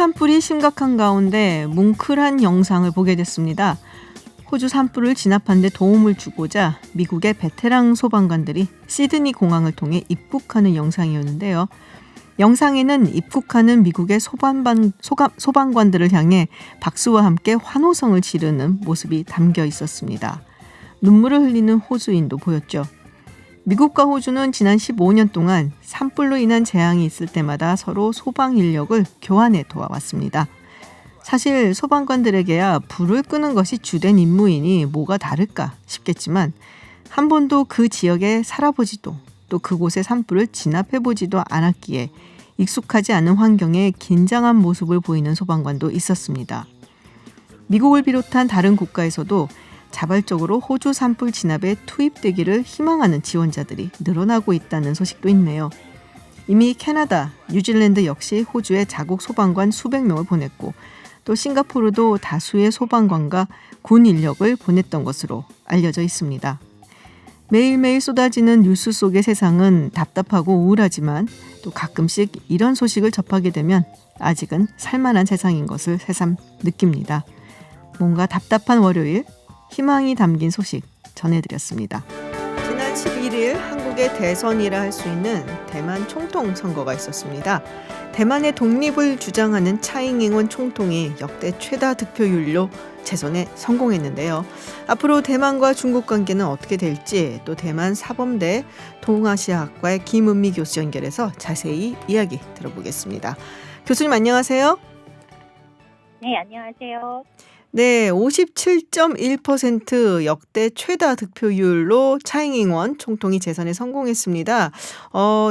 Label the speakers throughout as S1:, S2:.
S1: 산불이 심각한 가운데 뭉클한 영상을 보게 됐습니다. 호주 산불을 진압하는 데 도움을 주고자 미국의 베테랑 소방관들이 시드니 공항을 통해 입국하는 영상이었는데요. 영상에는 입국하는 미국의 소방관들을 향해 박수와 함께 환호성을 지르는 모습이 담겨 있었습니다. 눈물을 흘리는 호주인도 보였죠. 미국과 호주는 지난 15년 동안 산불로 인한 재앙이 있을 때마다 서로 소방 인력을 교환해 도와왔습니다. 사실 소방관들에게야 불을 끄는 것이 주된 임무이니 뭐가 다를까 싶겠지만 한 번도 그 지역에 살아보지도 또 그곳의 산불을 진압해보지도 않았기에 익숙하지 않은 환경에 긴장한 모습을 보이는 소방관도 있었습니다. 미국을 비롯한 다른 국가에서도 자발적으로 호주 산불 진압에 투입되기를 희망하는 지원자들이 늘어나고 있다는 소식도 있네요. 이미 캐나다, 뉴질랜드 역시 호주에 자국 소방관 수백 명을 보냈고 또 싱가포르도 다수의 소방관과 군 인력을 보냈던 것으로 알려져 있습니다. 매일매일 쏟아지는 뉴스 속의 세상은 답답하고 우울하지만 또 가끔씩 이런 소식을 접하게 되면 아직은 살만한 세상인 것을 새삼 느낍니다. 뭔가 답답한 월요일, 희망이 담긴 소식 전해드렸습니다. 지난 11일 한국의 대선이라 할 수 있는 대만 총통 선거가 있었습니다. 대만의 독립을 주장하는 차잉잉원 총통이 역대 최다 득표율로 재선에 성공했는데요. 앞으로 대만과 중국 관계는 어떻게 될지 또 대만 사범대 동아시아학과의 김은미 교수 연결해서 자세히 이야기 들어보겠습니다. 교수님 안녕하세요.
S2: 네, 안녕하세요.
S1: 네, 57.1% 역대 최다 득표율로 차잉잉원 총통이 재선에 성공했습니다.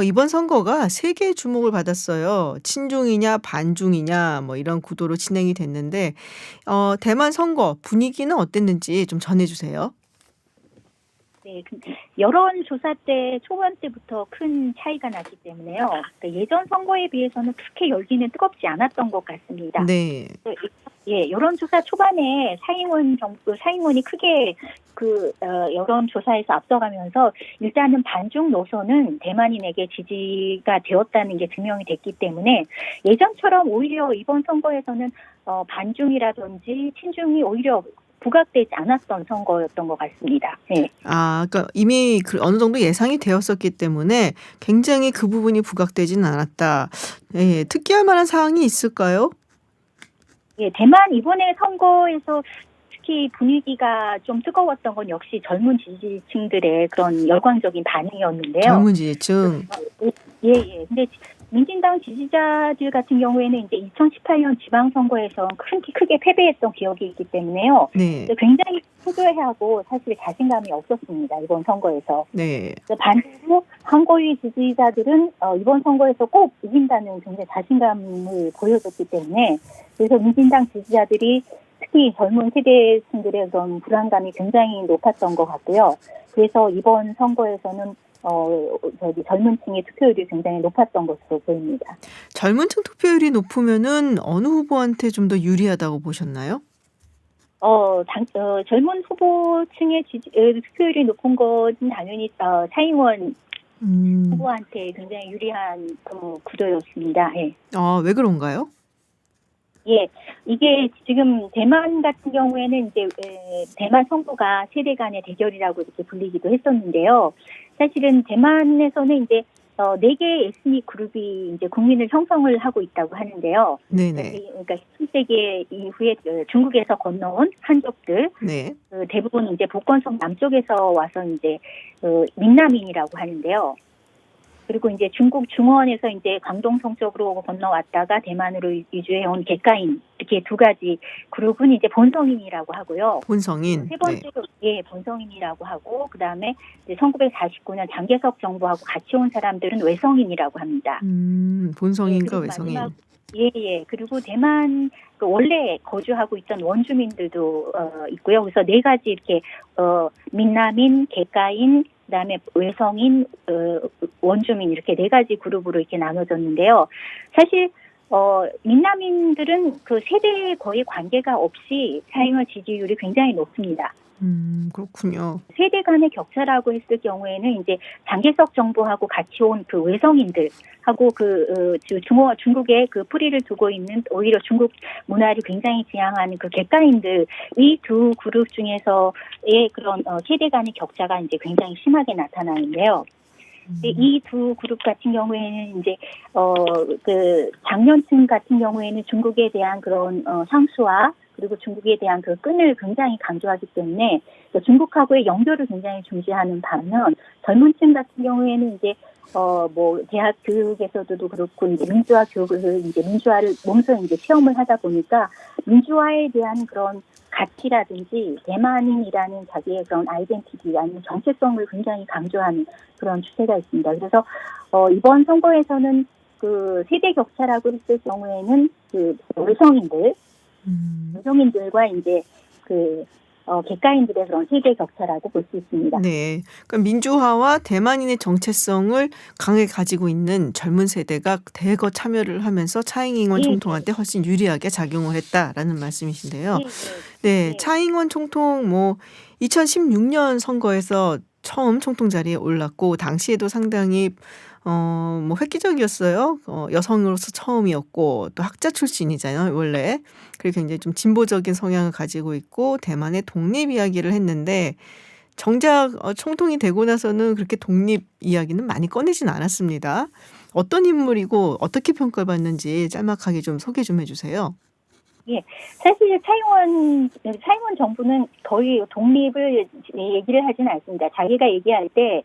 S1: 이번 선거가 세계의 주목을 받았어요. 친중이냐 반중이냐 뭐 이런 구도로 진행이 됐는데 대만 선거 분위기는 어땠는지 좀 전해주세요.
S2: 네, 여론조사 때 초반 때부터 큰 차이가 났기 때문에요. 그러니까 예전 선거에 비해서는 그렇게 열기는 뜨겁지 않았던 것 같습니다.
S1: 네.
S2: 예, 여론조사 초반에 차잉원이 크게 여론조사에서 앞서가면서 일단은 반중 노선은 대만인에게 지지가 되었다는 게 증명이 됐기 때문에 예전처럼 오히려 이번 선거에서는 반중이라든지 친중이 오히려 부각되지 않았던 선거였던 것 같습니다. 네.
S1: 그러니까 이미 어느 정도 예상이 되었었기 때문에 굉장히 그 부분이 부각되지는 않았다. 예, 특기할 만한 사항이 있을까요?
S2: 예, 대만 이번에 선거에서 특히 분위기가 좀 뜨거웠던 건 역시 젊은 지지층들의 그런 열광적인 반응이었는데요.
S1: 젊은 지지층.
S2: 예. 근데 민진당 지지자들 같은 경우에는 이제 2018년 지방선거에서 크게 패배했던 기억이 있기 때문에요.
S1: 네.
S2: 굉장히 초조해하고 사실 자신감이 없었습니다. 이번 선거에서.
S1: 네.
S2: 반대로 한국의 지지자들은 이번 선거에서 꼭 이긴다는 굉장히 자신감을 보여줬기 때문에 그래서 민진당 지지자들이 특히 젊은 세대층들의 그런 불안감이 굉장히 높았던 것 같고요. 그래서 이번 선거에서는 젊은 층의 투표율이 굉장히 높았던 것으로 보입니다.
S1: 젊은 층 투표율이 높으면은 어느 후보한테 좀 더 유리하다고 보셨나요?
S2: 젊은 후보층의 투표율이 높은 것은 당연히 차잉원 후보한테 굉장히 유리한 구도였습니다. 예.
S1: 왜 그런가요?
S2: 예, 이게 지금 대만 같은 경우에는 이제 대만 선거가 세대 간의 대결이라고 이렇게 불리기도 했었는데요. 사실은 대만에서는 이제 4개의 에스닉 그룹이 이제 국민을 형성을 하고 있다고 하는데요.
S1: 네네.
S2: 그러니까 17세기 이후에 중국에서 건너온 한족들,
S1: 네.
S2: 대부분 이제 복건성 남쪽에서 와서 이제 민남인이라고 하는데요. 그리고 이제 중국 중원에서 이제 광동성 쪽으로 건너왔다가 대만으로 이주해온 객가인 이렇게 두 가지 그룹은 이제 본성인이라고 하고요.
S1: 본성인.
S2: 세 번째로 예 본성인이라고 하고 그 다음에 이제 1949년 장개석 정부하고 같이 온 사람들은 외성인이라고 합니다.
S1: 본성인과 외성인.
S2: 예. 그리고 대만 원래 거주하고 있던 원주민들도 있고요. 그래서 4가지 이렇게 민남인, 객가인, 그다음에 외성인, 원주민 이렇게 4가지 그룹으로 이렇게 나눠졌는데요. 사실 민남인들은 그 세대에 거의 관계가 없이 차잉원 지지율이 굉장히 높습니다.
S1: 그렇군요.
S2: 세대 간의 격차라고 했을 경우에는 이제 장개석 정부하고 같이 온 그 외성인들하고 중국에 그 뿌리를 두고 있는 오히려 중국 문화를 굉장히 지향하는 그 객가인들 이 두 그룹 중에서의 그런 세대 간의 격차가 이제 굉장히 심하게 나타나는데요. 이 두 그룹 같은 경우에는 이제 그 장년층 같은 경우에는 중국에 대한 그런 상수와 그리고 중국에 대한 그 끈을 굉장히 강조하기 때문에 중국하고의 연결을 굉장히 중시하는 반면 젊은층 같은 경우에는 이제 뭐 대학 교육에서도 그렇고 이제 민주화 교육을 이제 민주화를 몸소 이제 체험을 하다 보니까 민주화에 대한 그런 가치라든지 대만인이라는 자기의 그런 아이덴티티 아니면 정체성을 굉장히 강조하는 그런 추세가 있습니다. 그래서 이번 선거에서는 그 세대 격차라고 했을 경우에는 그 외성인들과 이제 그 객가인들의 그런 세대 격차라고 볼 수 있습니다.
S1: 네. 그러니까 민주화와 대만인의 정체성을 강하게 가지고 있는 젊은 세대가 대거 참여를 하면서 차잉잉원 총통한테 훨씬 유리하게 작용을 했다라는 말씀이신데요. 네, 차잉원 총통 2016년 선거에서 처음 총통 자리에 올랐고 당시에도 상당히 획기적이었어요. 여성으로서 처음이었고 또 학자 출신이잖아요, 원래. 그리고 굉장히 좀 진보적인 성향을 가지고 있고 대만의 독립 이야기를 했는데 정작 총통이 되고 나서는 그렇게 독립 이야기는 많이 꺼내진 않았습니다. 어떤 인물이고 어떻게 평가를 받는지 짤막하게 좀 소개 좀 해주세요.
S2: 예, 사실 차잉원 정부는 거의 독립을 얘기를 하지는 않습니다. 자기가 얘기할 때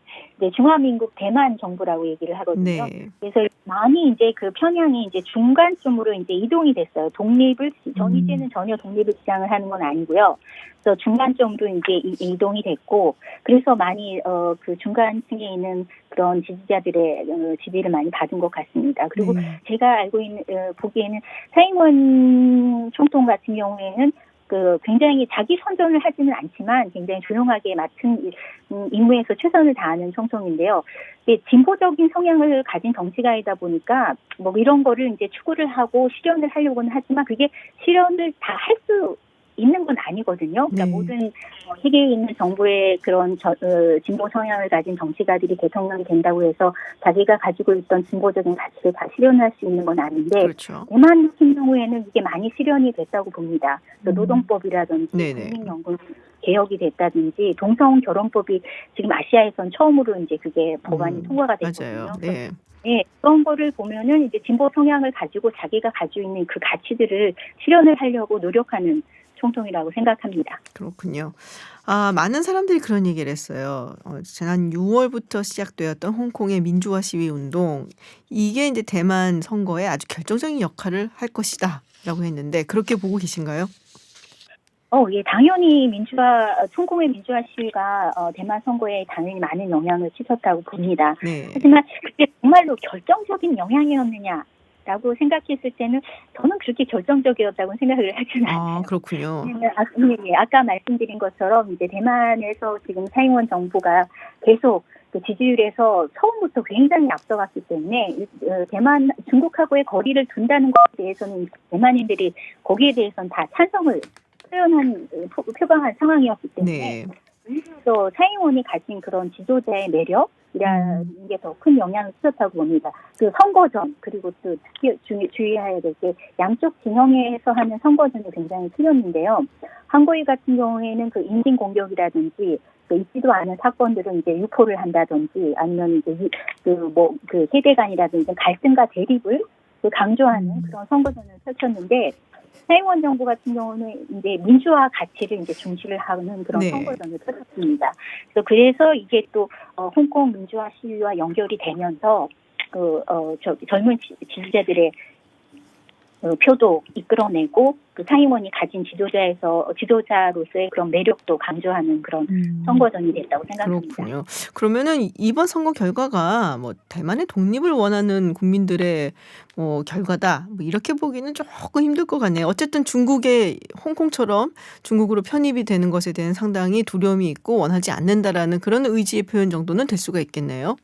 S2: 중화민국 대만 정부라고 얘기를 하거든요.
S1: 네.
S2: 그래서 많이 이제 그 편향이 이제 중간쯤으로 이제 이동이 됐어요. 이제는 전혀 독립을 주장을 하는 건 아니고요. 그래서 중간쯤으로 이제 이동이 됐고, 그래서 많이 그 중간층에 있는 그런 지지자들의 지지를 많이 받은 것 같습니다. 그리고 제가 알고 있는 보기에는 차잉원 총통 같은 경우에는 그 굉장히 자기 선전을 하지는 않지만 굉장히 조용하게 맡은 임무에서 최선을 다하는 총통인데요. 진보적인 성향을 가진 정치가이다 보니까 뭐 이런 거를 이제 추구를 하고 실현을 하려고는 하지만 그게 실현을 다 할 수 있는 건 아니거든요. 그러니까 모든 세계에 있는 정부의 그런 진보 성향을 가진 정치가들이 대통령이 된다고 해서 자기가 가지고 있던 진보적인 가치를 다 실현할 수 있는 건 아닌데
S1: 그렇죠.
S2: 대만 같은 경우에는 이게 많이 실현이 됐다고 봅니다. 노동법이라든지 국민연금 개혁이 됐다든지 동성 결혼법이 지금 아시아에선 처음으로 이제 그게 법안이 통과가 됐거든요.
S1: 맞아요. 네.
S2: 네, 그런 거를 보면은 이제 진보 성향을 가지고 자기가 가지고 있는 그 가치들을 실현을 하려고 노력하는 총통이라고 생각합니다.
S1: 그렇군요. 많은 사람들이 그런 얘기를 했어요. 지난 6월부터 시작되었던 홍콩의 민주화 시위 운동, 이게 이제 대만 선거에 아주 결정적인 역할을 할 것이다라고 했는데 그렇게 보고 계신가요?
S2: 예, 당연히 홍콩의 민주화 시위가 대만 선거에 당연히 많은 영향을 끼쳤다고 봅니다.
S1: 네.
S2: 하지만 그게 정말로 결정적인 영향이었느냐라고 생각했을 때는 저는 그렇게 결정적이었다고 생각을 하지는 않아요.
S1: 그렇군요.
S2: 아까 말씀드린 것처럼 이제 대만에서 지금 차잉원 정부가 계속 그 지지율에서 처음부터 굉장히 앞서갔기 때문에 중국하고의 거리를 둔다는 것에 대해서는 대만인들이 거기에 대해서는 다 찬성을 표방한 상황이었기 때문에 오히려 차잉원이 가진 그런 지도자의 매력이라는 게 더 큰 영향을 끼쳤다고 봅니다. 그 선거전 그리고 또 특히 주의해야 될 게 양쪽 진영에서 하는 선거전이 굉장히 틀렸는데요. 한국이 같은 경우에는 그 인신 공격이라든지 그 있지도 않은 사건들은 이제 유포를 한다든지 아니면 이제 그 세대 간이라든지 갈등과 대립을 강조하는 그런 선거전을 펼쳤는데. 차잉원 정부 같은 경우는 이제 민주화 가치를 이제 중시를 하는 그런 선거전을 펼쳤습니다. 그래서 이게 또 홍콩 민주화 시위와 연결이 되면서 젊은 지지자들의 표도 이끌어내고 그 차잉원이 가진 지도자로서의 그런 매력도 강조하는 그런 선거전이 됐다고 생각합니다.
S1: 그렇군요. 그러면은 이번 선거 결과가 대만의 독립을 원하는 국민들의 결과다 이렇게 보기는 조금 힘들 것 같네요. 어쨌든 중국의 홍콩처럼 중국으로 편입이 되는 것에 대한 상당히 두려움이 있고 원하지 않는다라는 그런 의지의 표현 정도는 될 수가 있겠네요.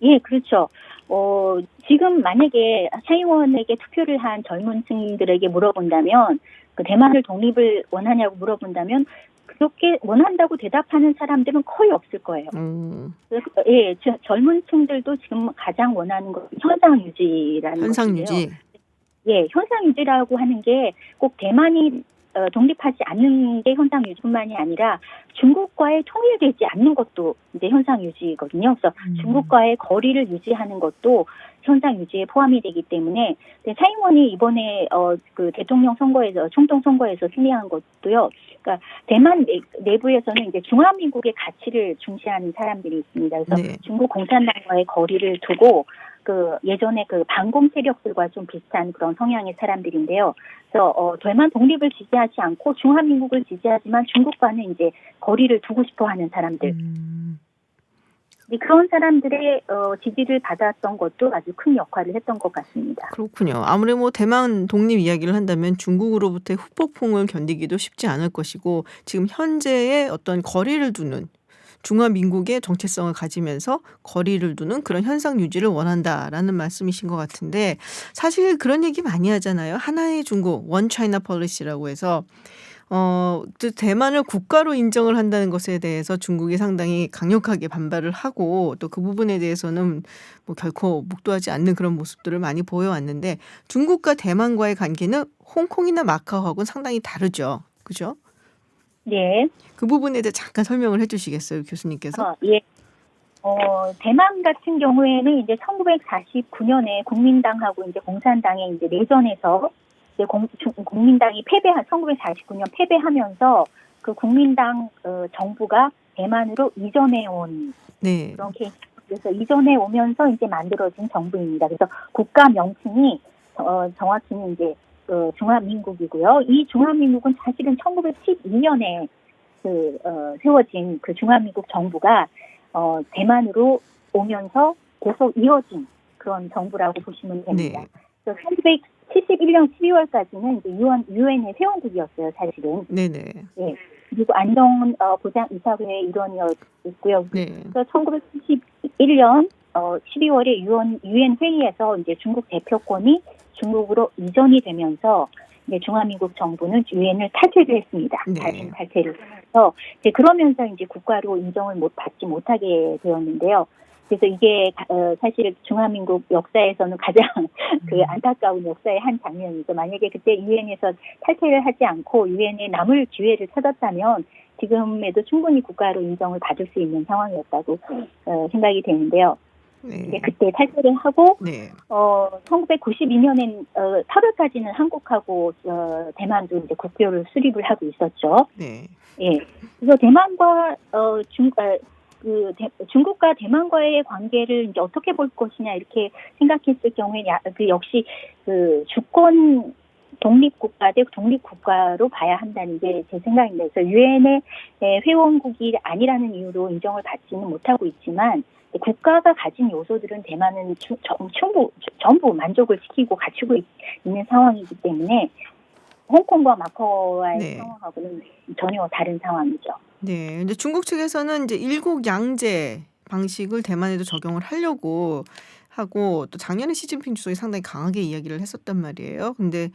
S2: 예, 그렇죠. 지금 만약에 차잉원에게 투표를 한 젊은 층들에게 물어본다면 그 대만을 독립을 원하냐고 물어본다면 그렇게 원한다고 대답하는 사람들은 거의 없을 거예요. 그래서, 예, 젊은 층들도 지금 가장 원하는 건 현상 유지라는
S1: 현상
S2: 것인데요.
S1: 유지.
S2: 예, 현상 유지라고 하는 게 꼭 대만이 독립하지 않는 게 현상 유지뿐만이 아니라 중국과의 통일되지 않는 것도 이제 현상 유지거든요. 그래서 중국과의 거리를 유지하는 것도 현상 유지에 포함이 되기 때문에 차이원이 이번에 그 대통령 선거에서 총통 선거에서 승리한 것도요. 그러니까 대만 내부에서는 이제 중화민국의 가치를 중시하는 사람들이 있습니다. 그래서
S1: 네.
S2: 중국 공산당과의 거리를 두고 그 예전에 그 반공 세력들과 좀 비슷한 그런 성향의 사람들인데요. 그래서 대만 독립을 지지하지 않고 중화민국을 지지하지만 중국과는 이제 거리를 두고 싶어하는 사람들. 그런 사람들의 지지를 받았던 것도 아주 큰 역할을 했던 것 같습니다.
S1: 그렇군요. 아무래도 뭐 대만 독립 이야기를 한다면 중국으로부터의 후폭풍을 견디기도 쉽지 않을 것이고 지금 현재의 어떤 거리를 두는 중화민국의 정체성을 가지면서 거리를 두는 그런 현상 유지를 원한다라는 말씀이신 것 같은데 사실 그런 얘기 많이 하잖아요. 하나의 중국, 원 차이나 폴리시라고 해서 대만을 국가로 인정을 한다는 것에 대해서 중국이 상당히 강력하게 반발을 하고 또 그 부분에 대해서는 뭐 결코 묵도하지 않는 그런 모습들을 많이 보여왔는데 중국과 대만과의 관계는 홍콩이나 마카오하고는 상당히 다르죠. 그죠?
S2: 네.
S1: 그 부분에 대해 잠깐 설명을 해주시겠어요, 교수님께서?
S2: 예. 대만 같은 경우에는 이제 1949년에 국민당하고 이제 공산당의 이제 내전에서 이제 국민당이 1949년 패배하면서 그 국민당 정부가 대만으로 이전해 온
S1: 네.
S2: 그런 케이스. 그래서 이전해 오면서 이제 만들어진 정부입니다. 그래서 국가 명칭이 정확히는 이제 중화민국이고요. 이 중화민국은 사실은 1912년에 세워진 그 중화민국 정부가 대만으로 오면서 계속 이어진 그런 정부라고 보시면 됩니다.
S1: 네.
S2: 그래서 1971년 12월까지는 이제 유엔의 회원국이었어요, 사실은.
S1: 네네.
S2: 예. 그리고 안전 보장 이사회의 일원이었고요.
S1: 네.
S2: 그래서 1971년 12월에 유엔 회의에서 이제 중국 대표권이 중국으로 이전이 되면서 이제 중화민국 정부는 유엔을 탈퇴를 했습니다.
S1: 네.
S2: 자신 탈퇴를 하면서 이제 그러면서 이제 국가로 인정을 받지 못하게 되었는데요. 그래서 이게 사실 중화민국 역사에서는 가장 그 안타까운 역사의 한 장면이죠. 만약에 그때 유엔에서 탈퇴를 하지 않고 유엔에 남을 기회를 찾았다면 지금에도 충분히 국가로 인정을 받을 수 있는 상황이었다고 생각이 되는데요.
S1: 네.
S2: 그때 탈퇴를 하고
S1: 네.
S2: 1992년엔 8월까지는 한국하고 대만도 이제 국교를 수립을 하고 있었죠.
S1: 네.
S2: 예. 그래서 대만과 중국과 대만과의 관계를 이제 어떻게 볼 것이냐 이렇게 생각했을 경우에 역시 그 주권 독립국가 대 독립국가로 봐야 한다는 게 제 생각입니다. 그래서 유엔의 회원국이 아니라는 이유로 인정을 받지는 못하고 있지만 국가가 가진 요소들은 대만은 전부 만족을 시키고 갖추고 있는 상황이기 때문에 홍콩과 마카오와의
S1: 네.
S2: 상황하고는 전혀 다른 상황이죠.
S1: 네. 근데 중국 측에서는 이제 일국 양제 방식을 대만에도 적용을 하려고 하고 또 작년에 시진핑 주석이 상당히 강하게 이야기를 했었단 말이에요. 근데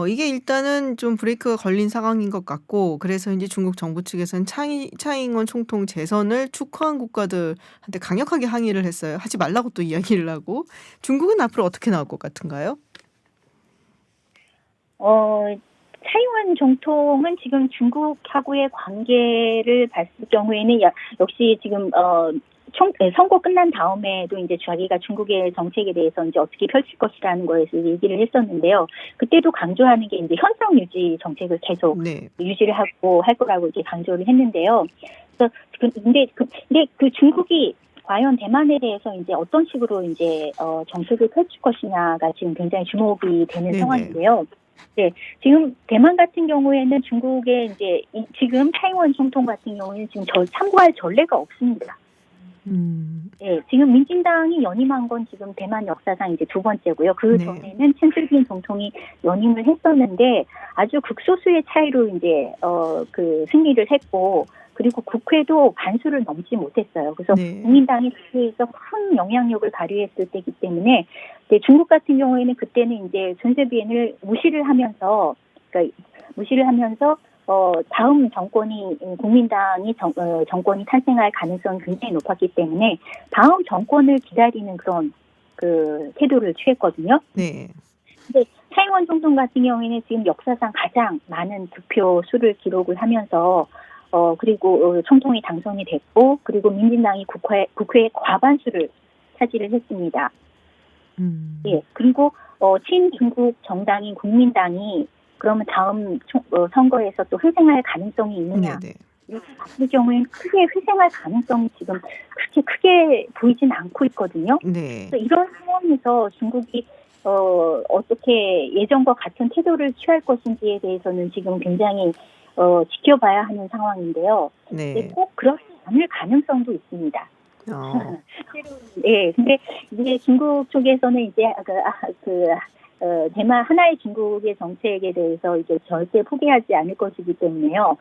S1: 이게 일단은 좀 브레이크가 걸린 상황인 것 같고 그래서 이제 중국 정부 측에서는 차이잉원 총통 재선을 축하한 국가들한테 강력하게 항의를 했어요. 하지 말라고 또 이야기를 하고 중국은 앞으로 어떻게 나올 것 같은가요?
S2: 차이원总统은 지금 중국하고의 관계를 봤을 경우에는 역시 지금 선거 끝난 다음에도 이제 자기가 중국의 정책에 대해서 이제 어떻게 펼칠 것이라는 거에서 얘기를 했었는데요. 그때도 강조하는 게 이제 현상 유지 정책을 계속
S1: 네.
S2: 유지를 하고 할 거라고 이제 강조를 했는데요. 그래서 근데 그 중국이 과연 대만에 대해서 이제 어떤 식으로 이제 정책을 펼칠 것이냐가 지금 굉장히 주목이 되는
S1: 네네.
S2: 상황인데요. 네, 지금 대만 같은 경우에는 중국의 이제 지금 차이원 총통 같은 경우에는 지금 참고할 전례가 없습니다. 네, 지금 민진당이 연임한 건 지금 대만 역사상 이제 두 번째고요. 그 전에는 첸슬빈总统이 연임을 했었는데 아주 극소수의 차이로 이제 그 승리를 했고 그리고 국회도 반수를 넘지 못했어요. 그래서 국민당이 국회에서 큰 영향력을 발휘했을 때이기 때문에 중국 같은 경우에는 그때는 이제 춘세비엔을 무시를 하면서 다음 정권이 국민당이 정권이 탄생할 가능성이 굉장히 높았기 때문에 다음 정권을 기다리는 그런 그 태도를 취했거든요.
S1: 네.
S2: 근데 차이원 총통 같은 경우에는 지금 역사상 가장 많은 득표 수를 기록을 하면서 그리고 총통이 당선이 됐고 그리고 민진당이 국회의 과반수를 차지를 했습니다. 예, 그리고 친중국 정당인 국민당이 그러면 다음 선거에서 또 회생할 가능성이 있느냐?
S1: 네네.
S2: 이렇게 봤을 경우에는 크게 회생할 가능성이 지금 그렇게 크게 보이진 않고 있거든요.
S1: 네.
S2: 그래서 이런 상황에서 중국이 어떻게 예전과 같은 태도를 취할 것인지에 대해서는 지금 굉장히 지켜봐야 하는 상황인데요.
S1: 네.
S2: 꼭 그렇지 않을 가능성도 있습니다.
S1: 어.
S2: 네, 근데 이제 중국 쪽에서는 이제 대만 하나의 중국의 정책에 대해서 이제 절대 포기하지 않을 것이기 때문에요.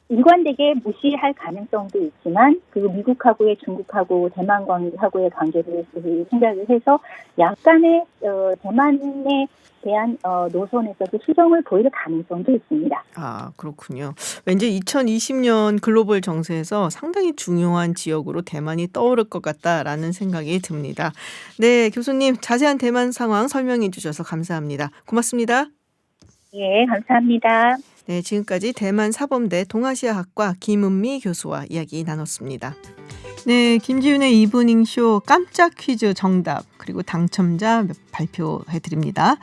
S2: 일관되게 무시할 가능성도 있지만 그리고 미국하고의 중국하고 대만하고의 관계를 생각을 해서 약간의 대만에 대한 노선에서도 수정을 보일 가능성도 있습니다.
S1: 아, 그렇군요. 왠지 2020년 글로벌 정세에서 상당히 중요한 지역으로 대만이 떠오를 것 같다라는 생각이 듭니다. 네, 교수님 자세한 대만 상황 설명해 주셔서 감사합니다. 고맙습니다.
S2: 예, 감사합니다.
S1: 네, 지금까지 대만 사범대 동아시아학과 김은미 교수와 이야기 나눴습니다. 네, 김지윤의 이브닝쇼 깜짝 퀴즈 정답 그리고 당첨자 발표해 드립니다.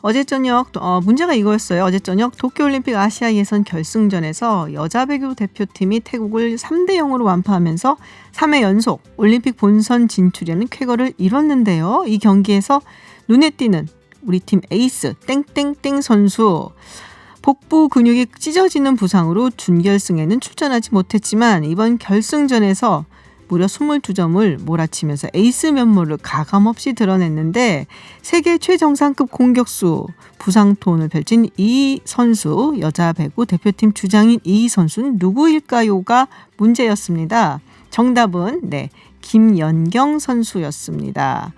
S1: 어제 저녁 문제가 이거였어요. 어제 저녁 도쿄올림픽 아시아 예선 결승전에서 여자 배구 대표팀이 태국을 3대0으로 완파하면서 3회 연속 올림픽 본선 진출이라는 쾌거를 이뤘는데요. 이 경기에서 눈에 띄는 우리 팀 에이스 땡땡땡 선수 복부 근육이 찢어지는 부상으로 준결승에는 출전하지 못했지만 이번 결승전에서 무려 22점을 몰아치면서 에이스 면모를 가감없이 드러냈는데 세계 최정상급 공격수 부상톤을 펼친 이 선수, 여자 배구 대표팀 주장인 이 선수는 누구일까요가 문제였습니다. 정답은 김연경 선수였습니다.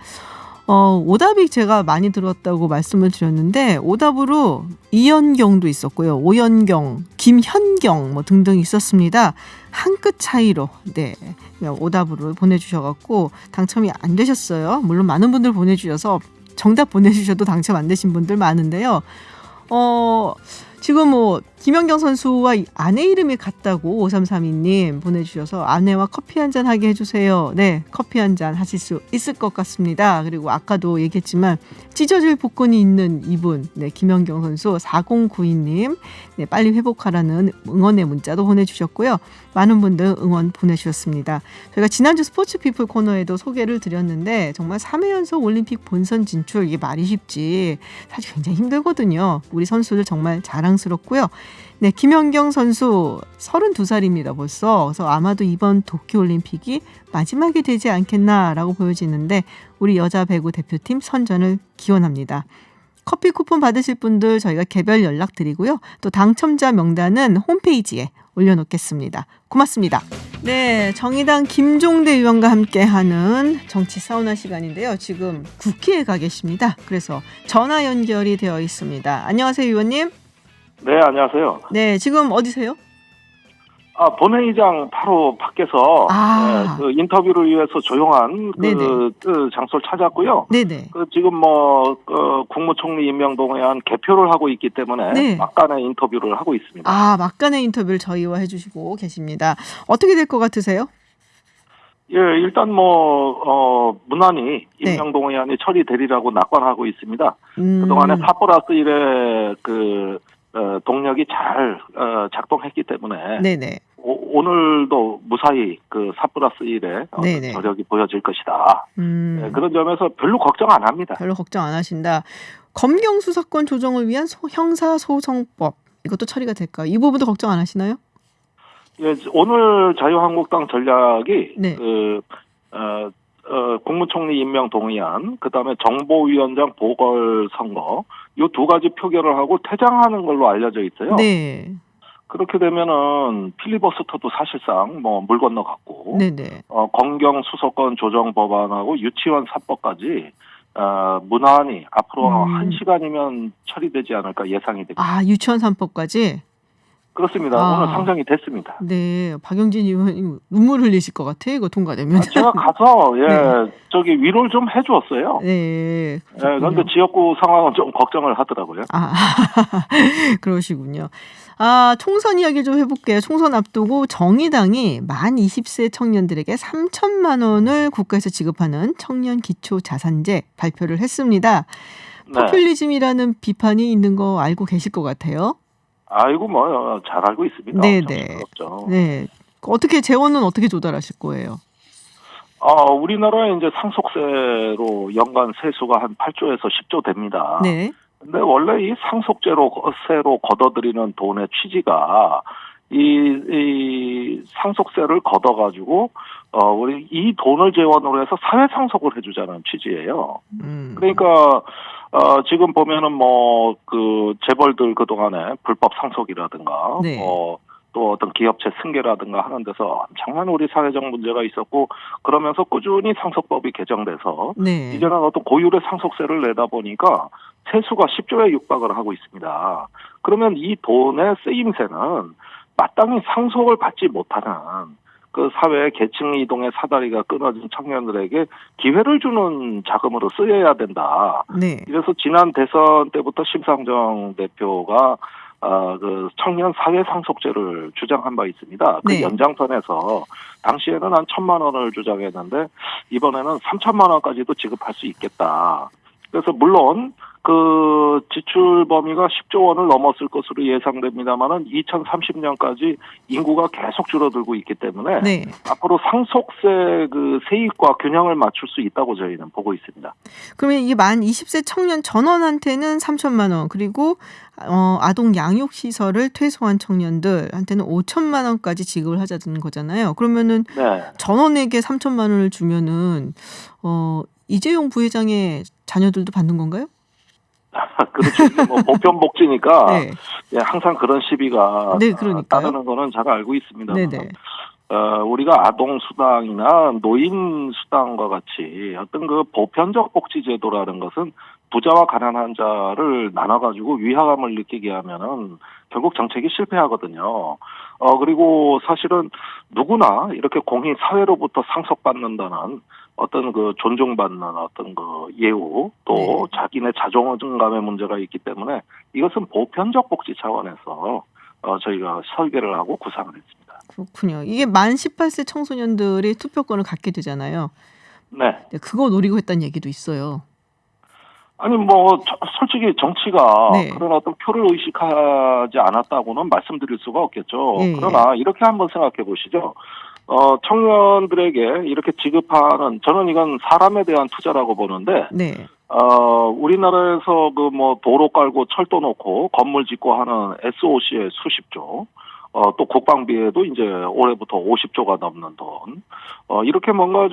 S1: 오답이 제가 많이 들었다고 말씀을 드렸는데 오답으로 이연경도 있었고요. 오연경, 김현경 뭐 등등 있었습니다. 한 끗 차이로 오답으로 보내주셔갖고 당첨이 안 되셨어요. 물론 많은 분들 보내주셔서 정답 보내주셔도 당첨 안 되신 분들 많은데요. 지금 뭐 김연경 선수와 아내 이름이 같다고 5332님 보내주셔서 아내와 커피 한잔 하게 해주세요. 네, 커피 한잔 하실 수 있을 것 같습니다. 그리고 아까도 얘기했지만 찢어질 복근이 있는 이분 김연경 선수 4092님 빨리 회복하라는 응원의 문자도 보내주셨고요. 많은 분들 응원 보내주셨습니다. 저희가 지난주 스포츠 피플 코너에도 소개를 드렸는데 정말 3회 연속 올림픽 본선 진출 이게 말이 쉽지 사실 굉장히 힘들거든요. 우리 선수들 정말 자랑스럽고요. 네, 김연경 선수 32살입니다 벌써. 그래서 아마도 이번 도쿄올림픽이 마지막이 되지 않겠나라고 보여지는데 우리 여자 배구 대표팀 선전을 기원합니다. 커피 쿠폰 받으실 분들 저희가 개별 연락드리고요. 또 당첨자 명단은 홈페이지에 올려놓겠습니다. 고맙습니다. 네, 정의당 김종대 의원과 함께하는 정치 사우나 시간인데요. 지금 국회에 가 계십니다. 그래서 전화 연결이 되어 있습니다. 안녕하세요, 의원님.
S3: 네, 안녕하세요.
S1: 네, 지금 어디세요?
S3: 본회의장 바로 밖에서 그 인터뷰를 위해서 조용한 그 장소를 찾았고요.
S1: 네네.
S3: 지금 국무총리 임명동의안 개표를 하고 있기 때문에 막간의 인터뷰를 하고 있습니다.
S1: 막간의 인터뷰를 저희와 해주시고 계십니다. 어떻게 될 것 같으세요?
S3: 예, 일단 무난히 임명동의안이 처리되리라고 낙관하고 있습니다. 그동안에 4+1의 동력이 잘 작동했기 때문에
S1: 네네.
S3: 오늘도 무사히 4+1의 저력이 보여질 것이다. 그런 점에서 별로 걱정 안 합니다.
S1: 별로 걱정 안 하신다. 검경 수사권 조정을 위한 형사소송법 이것도 처리가 될까요? 이 부분도 걱정 안 하시나요?
S3: 예, 오늘 자유한국당 전략이 국무총리 임명 동의안, 그다음에 정보위원장 보궐선거 이 두 가지 표결을 하고 퇴장하는 걸로 알려져 있어요.
S1: 네.
S3: 그렇게 되면은 필리버스터도 사실상 물 건너갔고,
S1: 네네.
S3: 검경 수사권 조정 법안하고 유치원 3법까지 무난히 앞으로 1시간이면 처리되지 않을까 예상이 됩니다.
S1: 유치원 3법까지?
S3: 그렇습니다. 오늘 상정이 됐습니다.
S1: 네, 박영진 의원님 눈물 흘리실 것 같아요. 이거 통과되면.
S3: 제가 가서
S1: 네.
S3: 저기 위로를 좀 해주었어요.
S1: 네.
S3: 그런데 지역구 상황은 좀 걱정을 하더라고요.
S1: 그러시군요. 총선 이야기 좀 해볼게요. 총선 앞두고 정의당이 만 20세 청년들에게 3천만 원을 국가에서 지급하는 청년 기초 자산제 발표를 했습니다. 포퓰리즘이라는 비판이 있는 거 알고 계실 것 같아요.
S3: 아이고 잘 알고 있습니다.
S1: 네네. 네. 어떻게 재원은 어떻게 조달하실 거예요?
S3: 우리나라에 이제 상속세로 연간 세수가 한 8조에서 10조 됩니다.
S1: 네.
S3: 근데 원래 이 상속세로 걷어들이는 돈의 취지가 이 상속세를 걷어가지고 우리 이 돈을 재원으로 해서 사회 상속을 해주자는 취지예요. 그러니까 지금 보면은 그 재벌들 그 동안에 불법 상속이라든가
S1: 네.
S3: 또 어떤 기업체 승계라든가 하는 데서 엄청난 우리 사회적 문제가 있었고 그러면서 꾸준히 상속법이 개정돼서
S1: 네.
S3: 이제는 어떤 고율의 상속세를 내다 보니까 세수가 10조에 육박을 하고 있습니다. 그러면 이 돈의 쓰임새는 마땅히 상속을 받지 못하는 그 사회의 계층 이동의 사다리가 끊어진 청년들에게 기회를 주는 자금으로 쓰여야 된다.
S1: 네.
S3: 그래서 지난 대선 때부터 심상정 대표가 그 청년 사회 상속제를 주장한 바 있습니다. 그
S1: 네.
S3: 연장선에서 당시에는 한 1,000만 원을 주장했는데 이번에는 3,000만 원까지도 지급할 수 있겠다. 그래서 물론 그 지출 범위가 10조 원을 넘었을 것으로 예상됩니다만은 2030년까지 인구가 계속 줄어들고 있기 때문에
S1: 네.
S3: 앞으로 상속세 그 세입과 균형을 맞출 수 있다고 저희는 보고 있습니다.
S1: 그러면 이게 만 20세 청년 전원한테는 3천만 원, 그리고 아동 양육 시설을 퇴소한 청년들한테는 5천만 원까지 지급을 하자는 거잖아요. 그러면은
S3: 네.
S1: 전원에게 3천만 원을 주면은 이재용 부회장의 자녀들도 받는 건가요?
S3: 그렇죠. 이게 보편복지니까
S1: 네.
S3: 항상 그런 시비가
S1: 네, 그러니까요.
S3: 따르는 거는 잘 알고 있습니다.
S1: 네네.
S3: 우리가 아동 수당이나 노인 수당과 같이 어떤 그 보편적 복지 제도라는 것은 부자와 가난한 자를 나눠가지고 위화감을 느끼게 하면은 결국 정책이 실패하거든요. 그리고 사실은 누구나 이렇게 공히 사회로부터 상속받는다는 어떤 그 존중받는 어떤 그 예우 또
S1: 네.
S3: 자기네 자존감의 문제가 있기 때문에 이것은 보편적 복지 차원에서 저희가 설계를 하고 구상을 했습니다.
S1: 그렇군요. 이게 만 18세 청소년들이 투표권을 갖게 되잖아요.
S3: 네.
S1: 그거 노리고 했다는 얘기도 있어요.
S3: 아니 솔직히 정치가
S1: 네.
S3: 그런 어떤 표를 의식하지 않았다고는 말씀드릴 수가 없겠죠.
S1: 예.
S3: 그러나 이렇게 한번 생각해 보시죠. 청년들에게 이렇게 지급하는 저는 이건 사람에 대한 투자라고 보는데
S1: 네.
S3: 우리나라에서 그 도로 깔고 철도 놓고 건물 짓고 하는 SOC의 수십조 또 국방비에도 이제 올해부터 50조가 넘는 돈 이렇게 뭔가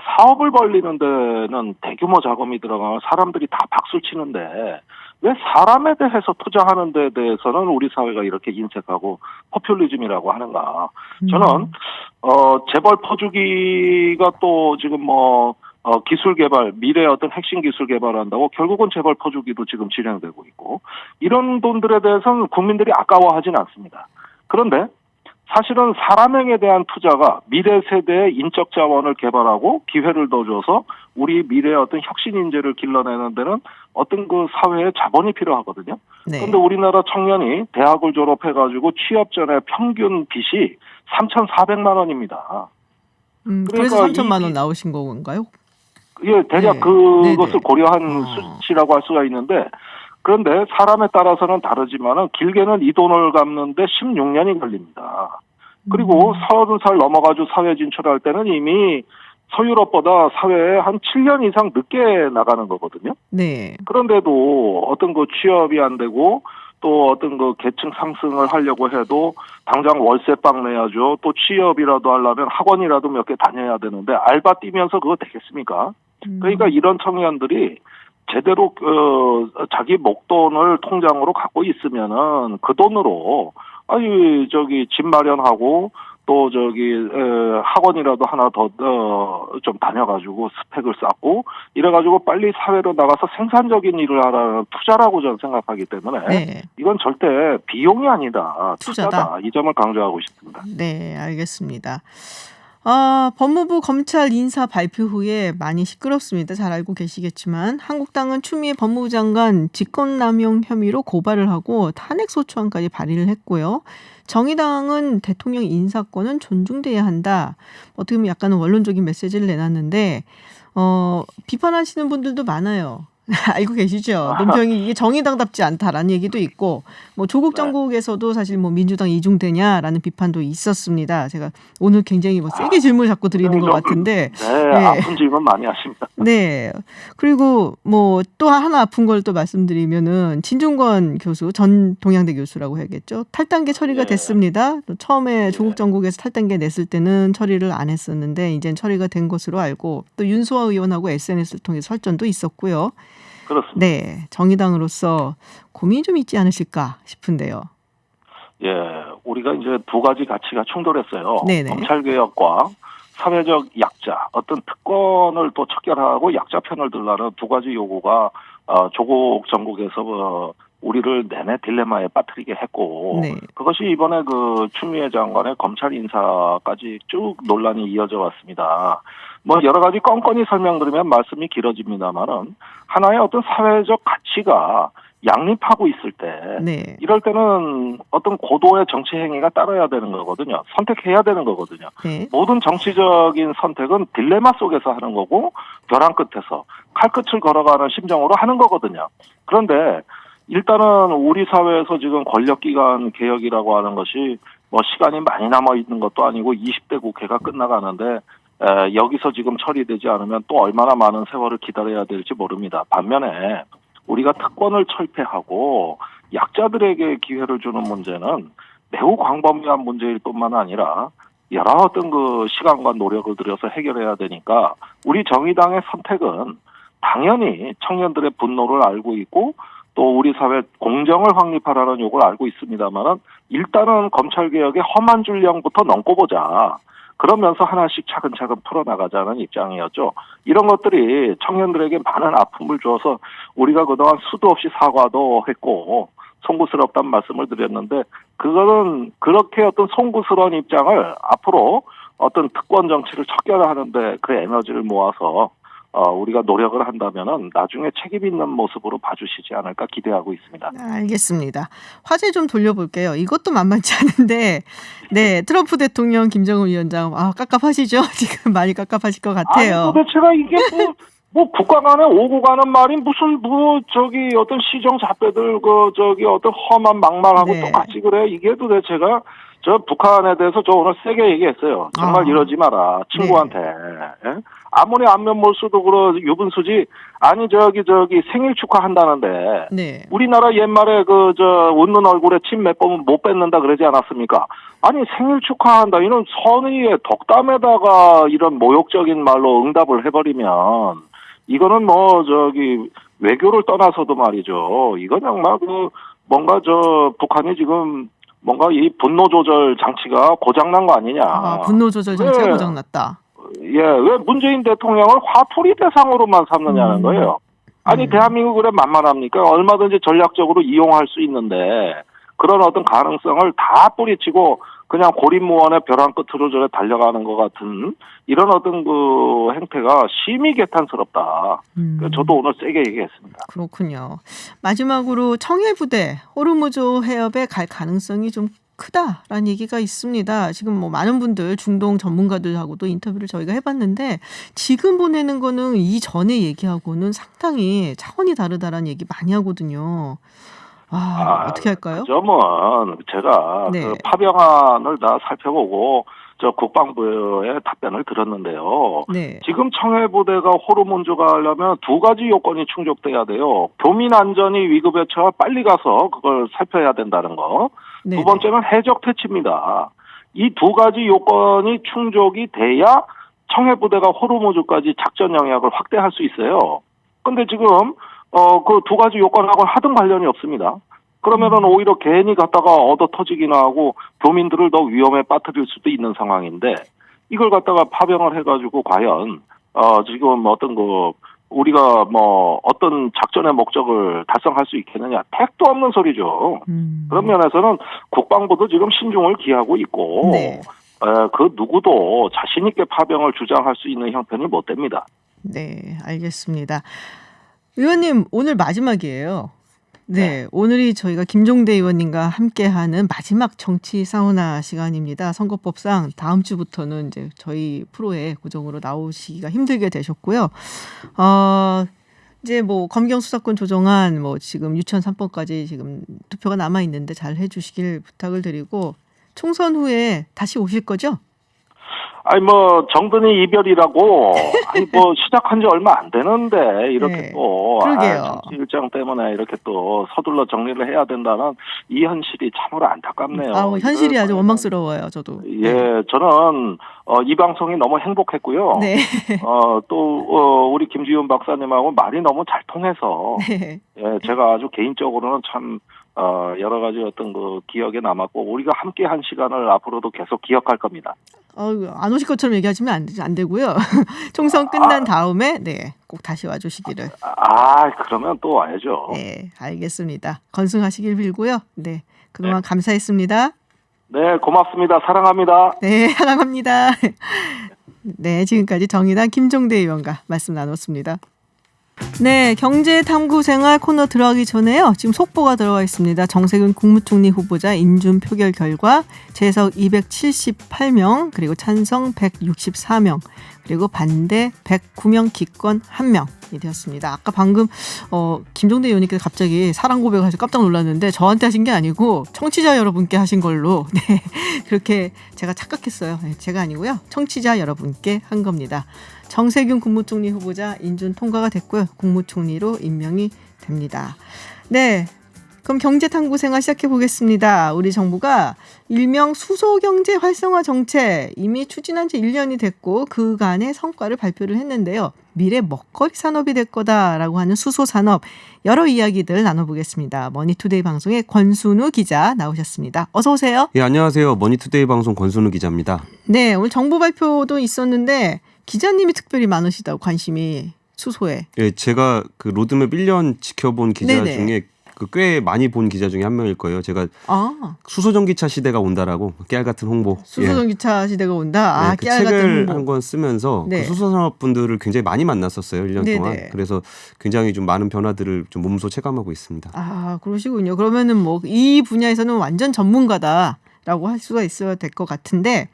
S3: 사업을 벌리는 데는 대규모 자금이 들어가면 사람들이 다 박수를 치는데 왜 사람에 대해서 투자하는 데 대해서는 우리 사회가 이렇게 인색하고 포퓰리즘이라고 하는가. 저는 재벌 퍼주기가 또 지금 기술 개발, 미래의 어떤 핵심 기술 개발한다고 결국은 재벌 퍼주기도 지금 진행되고 있고 이런 돈들에 대해서는 국민들이 아까워하진 않습니다. 그런데 사실은 사람행에 대한 투자가 미래 세대의 인적 자원을 개발하고 기회를 더 줘서 우리 미래의 어떤 혁신 인재를 길러내는 데는 어떤 그 사회의 자본이 필요하거든요.
S1: 네.
S3: 그런데 우리나라 청년이 대학을 졸업해가지고 취업 전에 평균 빚이 3,400만 원입니다.
S1: 그래서 3천만 원 나오신 건가요?
S3: 예, 대략
S1: 네.
S3: 그것을
S1: 네네.
S3: 고려한 수치라고 할 수가 있는데 그런데 사람에 따라서는 다르지만은 길게는 이 돈을 갚는데 16년이 걸립니다. 그리고 30살 넘어가지고 사회 진출할 때는 이미 서유럽보다 사회에 한 7년 이상 늦게 나가는 거거든요.
S1: 네.
S3: 그런데도 어떤 그 취업이 안 되고 또 어떤 그 계층 상승을 하려고 해도 당장 월세방 내야죠. 또 취업이라도 하려면 학원이라도 몇 개 다녀야 되는데 알바 뛰면서 그거 되겠습니까? 그러니까 이런 청년들이 제대로 자기 목돈을 통장으로 갖고 있으면은 그 돈으로 집 마련하고 또 학원이라도 하나 더 좀 다녀가지고 스펙을 쌓고 이래가지고 빨리 사회로 나가서 생산적인 일을 하라는 투자라고 저는 생각하기 때문에
S1: 네.
S3: 이건 절대 비용이 아니다.
S1: 투자다.
S3: 투자다. 이 점을 강조하고 싶습니다.
S1: 네, 알겠습니다. 법무부 검찰 인사 발표 후에 많이 시끄럽습니다. 잘 알고 계시겠지만 한국당은 추미애 법무부 장관 직권남용 혐의로 고발을 하고 탄핵소추안까지 발의를 했고요. 정의당은 대통령 인사권은 존중돼야 한다. 어떻게 보면 약간은 원론적인 메시지를 내놨는데 비판하시는 분들도 많아요. 알고 계시죠? 논평이 이게 정의당답지 않다라는 얘기도 있고, 뭐 조국 정국에서도 사실 뭐 민주당 이중되냐라는 비판도 있었습니다. 제가 오늘 굉장히 뭐 세게 질문 자꾸 드리는 것 같은데,
S3: 네, 아픈 질문 많이 하십니다.
S1: 네. 그리고 뭐 또 하나 아픈 걸 또 말씀드리면은 진중권 교수, 전 동양대 교수라고 해야겠죠. 탈당계 처리가 됐습니다. 또 처음에 조국 정국에서 탈당계 냈을 때는 처리를 안 했었는데 이젠 처리가 된 것으로 알고, 또 윤소아 의원하고 SNS를 통해 설전도 있었고요.
S3: 그렇습니다.
S1: 네, 정의당으로서 고민이 좀 있지 않으실까 싶은데요.
S3: 예, 우리가 이제 두 가지 가치가 충돌했어요.
S1: 네네.
S3: 검찰개혁과 사회적 약자, 어떤 특권을 또 척결하고 약자 편을 들라는 두 가지 요구가 조국 정국에서 우리를 내내 딜레마에 빠뜨리게 했고,
S1: 네.
S3: 그것이 이번에 그 추미애 장관의 검찰 인사까지 쭉 논란이 이어져 왔습니다. 뭐 여러 가지 껌껌이 설명드리면 말씀이 길어집니다만은 하나의 어떤 사회적 가치가 양립하고 있을 때
S1: 네.
S3: 이럴 때는 어떤 고도의 정치 행위가 따라야 되는 거거든요. 선택해야 되는 거거든요.
S1: 네.
S3: 모든 정치적인 선택은 딜레마 속에서 하는 거고 벼랑 끝에서 칼끝을 걸어가는 심정으로 하는 거거든요. 그런데 일단은 우리 사회에서 지금 권력기관 개혁이라고 하는 것이 뭐 시간이 많이 남아 있는 것도 아니고 20대 국회가 끝나가는데 여기서 지금 처리되지 않으면 또 얼마나 많은 세월을 기다려야 될지 모릅니다. 반면에 우리가 특권을 철폐하고 약자들에게 기회를 주는 문제는 매우 광범위한 문제일 뿐만 아니라 여러 어떤 그 시간과 노력을 들여서 해결해야 되니까 우리 정의당의 선택은 당연히 청년들의 분노를 알고 있고 또 우리 사회 공정을 확립하라는 요구를 알고 있습니다만은 일단은 검찰개혁의 험한 줄령부터 넘고 보자. 그러면서 하나씩 차근차근 풀어나가자는 입장이었죠. 이런 것들이 청년들에게 많은 아픔을 주어서 우리가 그동안 수도 없이 사과도 했고 송구스럽다는 말씀을 드렸는데 그거는 그렇게 어떤 송구스러운 입장을 앞으로 어떤 특권 정치를 척결하는데 그 에너지를 모아서 우리가 노력을 한다면은 나중에 책임 있는 모습으로 봐주시지 않을까 기대하고 있습니다.
S1: 알겠습니다. 화제 좀 돌려볼게요. 이것도 만만치 않은데, 네, 트럼프 대통령, 김정은 위원장, 깝깝하시죠? 지금 많이 깝깝하실 것 같아요.
S3: 아니 도대체가 이게 뭐 국가 간에 오고 가는 말이 무슨 어떤 시정 잡배들 어떤 험한 막말하고
S1: 네.
S3: 똑같이 그래. 이게 도대체가 저 북한에 대해서 저 오늘 세게 얘기했어요. 정말 이러지 마라. 친구한테.
S1: 네.
S3: 예? 아무리 안면 몰수도 유분수지. 아니 생일 축하한다는데.
S1: 네.
S3: 우리나라 옛말에 웃는 얼굴에 침 몇 번은 못 뱉는다 그러지 않았습니까? 아니 생일 축하한다. 이런 선의의 덕담에다가 이런 모욕적인 말로 응답을 해버리면 이거는 외교를 떠나서도 말이죠. 이거 정말 뭔가 북한이 지금 뭔가 이 분노 조절 장치가 고장난 거 아니냐.
S1: 분노 조절 장치가 고장났다.
S3: 예, 왜 문재인 대통령을 화풀이 대상으로만 삼느냐는 거예요. 아니 대한민국 그래 만만합니까? 얼마든지 전략적으로 이용할 수 있는데 그런 어떤 가능성을 다 뿌리치고 그냥 고립무원의 벼랑 끝으로 저래 달려가는 것 같은 이런 어떤 그 행태가 심히 개탄스럽다. 저도 오늘 세게 얘기했습니다.
S1: 그렇군요. 마지막으로 청해부대 호르무즈 해협에 갈 가능성이 좀 크다라는 얘기가 있습니다. 지금 뭐 많은 분들 중동 전문가들하고도 인터뷰를 저희가 해봤는데 지금 보내는 거는 이전에 얘기하고는 상당히 차원이 다르다라는 얘기 많이 하거든요. 어떻게 할까요?
S3: 그 점은 제가
S1: 네.
S3: 그 파병안을 다 살펴보고 저 국방부의 답변을 들었는데요.
S1: 네.
S3: 지금 청해부대가 호르문즈가 하려면 두 가지 요건이 충족돼야 돼요. 교민 안전이 위급에 처해 빨리 가서 그걸 살펴야 된다는 거.
S1: 네.
S3: 두 번째는 해적 퇴치입니다. 이 두 가지 요건이 충족이 돼야 청해부대가 호르문즈까지 작전 영역을 확대할 수 있어요. 근데 지금 그 두 가지 요건하고는 하등 관련이 없습니다. 그러면은 오히려 괜히 갖다가 얻어 터지기나 하고 교민들을 더 위험에 빠뜨릴 수도 있는 상황인데 이걸 갖다가 파병을 해가지고 과연 지금 어떤 우리가 뭐 어떤 작전의 목적을 달성할 수 있겠느냐, 택도 없는 소리죠. 그런 면에서는 국방부도 지금 신중을 기하고 있고
S1: 네.
S3: 그 누구도 자신 있게 파병을 주장할 수 있는 형편이 못 됩니다.
S1: 네, 알겠습니다. 의원님 오늘 마지막이에요. 네, 오늘이 저희가 김종대 의원님과 함께하는 마지막 정치 사우나 시간입니다. 선거법상 다음 주부터는 이제 저희 프로에 고정으로 나오시기가 힘들게 되셨고요. 이제 뭐 검경 수사권 조정안 뭐 지금 유치원 3법까지 지금 투표가 남아 있는데 잘 해주시길 부탁을 드리고 총선 후에 다시 오실 거죠?
S3: 아니 뭐 정든이 이별이라고 아니 뭐 시작한 지 얼마 안 되는데 이렇게
S1: 네,
S3: 또
S1: 그러게요.
S3: 정치 일정 때문에 이렇게 또 서둘러 정리를 해야 된다는 이 현실이 참으로 안타깝네요.
S1: 현실이 아주 원망스러워요, 저도.
S3: 예, 저는 이 방송이 너무 행복했고요.
S1: 네.
S3: 또 우리 김지훈 박사님하고 말이 너무 잘 통해서
S1: 네.
S3: 예, 제가 아주 개인적으로는 참 여러 가지 어떤 기억에 남았고 우리가 함께한 시간을 앞으로도 계속 기억할 겁니다.
S1: 안 오실 것처럼 얘기하시면 안 되고요. 총선 끝난 다음에 꼭 다시 와주시기를.
S3: 그러면 또 와야죠.
S1: 네, 알겠습니다. 건승하시길 빌고요. 네, 그동안 감사했습니다.
S3: 네, 고맙습니다. 사랑합니다.
S1: 네, 사랑합니다. 네, 지금까지 정의당 김종대 의원과 말씀 나눴습니다. 네, 경제탐구생활 코너 들어가기 전에요. 지금 속보가 들어와 있습니다. 정세균 국무총리 후보자 인준 표결 결과 재석 278명, 그리고 찬성 164명, 그리고 반대 109명, 기권 1명이 되었습니다. 아까 방금 김종대 의원님께서 갑자기 사랑 고백을 하셔서 깜짝 놀랐는데 저한테 하신 게 아니고 청취자 여러분께 하신 걸로 그렇게 제가 착각했어요. 제가 아니고요. 청취자 여러분께 한 겁니다. 정세균 국무총리 후보자 인준 통과가 됐고요. 국무총리로 임명이 됩니다. 네, 그럼 경제탐구생활 시작해 보겠습니다. 우리 정부가 일명 수소경제 활성화 정책 이미 추진한 지 1년이 됐고 그간의 성과를 발표를 했는데요. 미래 먹거리 산업이 될 거다라고 하는 수소산업 여러 이야기들 나눠보겠습니다. 머니투데이 방송의 권순우 기자 나오셨습니다. 어서 오세요.
S4: 예, 안녕하세요. 머니투데이 방송 권순우 기자입니다.
S1: 네, 오늘 정부 발표도 있었는데 기자님이 특별히 많으시다고 관심이 수소에.
S4: 예, 제가 그 로드맵 1년 지켜본 기자
S1: 네네.
S4: 중에 꽤 많이 본 기자 중에 한 명일 거예요. 제가 수소전기차 시대가 온다라고 깨알 같은 홍보.
S1: 수소전기차 시대가 온다.
S4: 그
S1: 깨알 같은
S4: 책을
S1: 홍보.
S4: 한 권 쓰면서
S1: 네.
S4: 그 수소산업 분들을 굉장히 많이 만났었어요. 1년
S1: 네네.
S4: 동안. 그래서 굉장히 좀 많은 변화들을 좀 몸소 체감하고 있습니다.
S1: 그러시군요. 그러면은 뭐 이 분야에서는 완전 전문가다라고 할 수가 있어야 될 것 같은데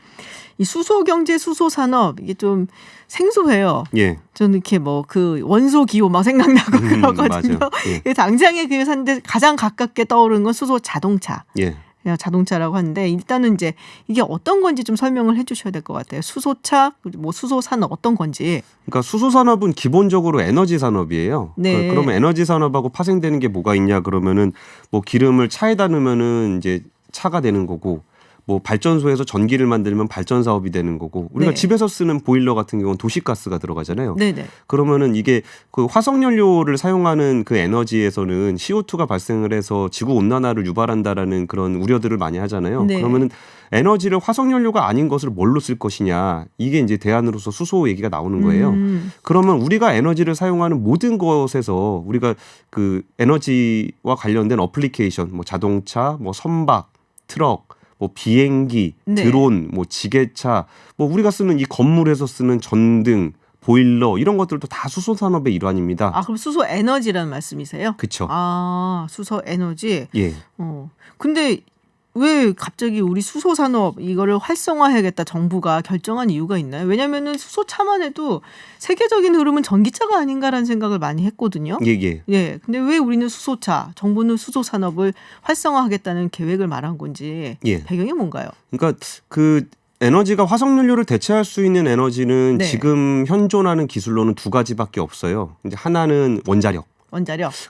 S1: 이 수소경제, 수소산업 이게 좀 생소해요.
S4: 예.
S1: 저는 이렇게 뭐 그 원소 기호 막 생각나고 그러거든요.
S4: 맞아요. 예.
S1: 당장에 그 산데 가장 가깝게 떠오르는 건 수소 자동차.
S4: 예.
S1: 자동차라고 하는데 일단은 이제 이게 어떤 건지 좀 설명을 해주셔야 될 것 같아요. 수소차, 뭐 수소산업 어떤 건지.
S4: 그러니까 수소산업은 기본적으로 에너지 산업이에요.
S1: 네.
S4: 그러면 에너지 산업하고 파생되는 게 뭐가 있냐 그러면은 뭐 기름을 차에다 넣으면은 이제 차가 되는 거고 뭐 발전소에서 전기를 만들면 발전 사업이 되는 거고 우리가
S1: 네.
S4: 집에서 쓰는 보일러 같은 경우는 도시가스가 들어가잖아요.
S1: 네네.
S4: 그러면은 이게 그 화석연료를 사용하는 그 에너지에서는 CO2가 발생을 해서 지구 온난화를 유발한다라는 그런 우려들을 많이 하잖아요.
S1: 네.
S4: 그러면은 에너지를 화석연료가 아닌 것을 뭘로 쓸 것이냐 이게 이제 대안으로서 수소 얘기가 나오는 거예요. 그러면 우리가 에너지를 사용하는 모든 것에서 우리가 그 에너지와 관련된 어플리케이션, 뭐 자동차, 뭐 선박, 트럭, 뭐 비행기,
S1: 네.
S4: 드론, 뭐 지게차, 뭐 우리가 쓰는 이 건물에서 쓰는 전등, 보일러 이런 것들도 다 수소 산업의 일환입니다.
S1: 그럼 수소 에너지라는 말씀이세요?
S4: 그렇죠.
S1: 수소 에너지.
S4: 예.
S1: 근데 왜 갑자기 우리 수소 산업 이거를 활성화해야겠다 정부가 결정한 이유가 있나요? 왜냐면은 수소차만 해도 세계적인 흐름은 전기차가 아닌가라는 생각을 많이 했거든요.
S4: 예.
S1: 예. 근데 왜 우리는 수소차, 정부는 수소 산업을 활성화하겠다는 계획을 말한 건지
S4: 예.
S1: 배경이 뭔가요?
S4: 그러니까 그 에너지가 화석연료를 대체할 수 있는 에너지는
S1: 네.
S4: 지금 현존하는 기술로는 두 가지밖에 없어요. 이제 하나는 원자력.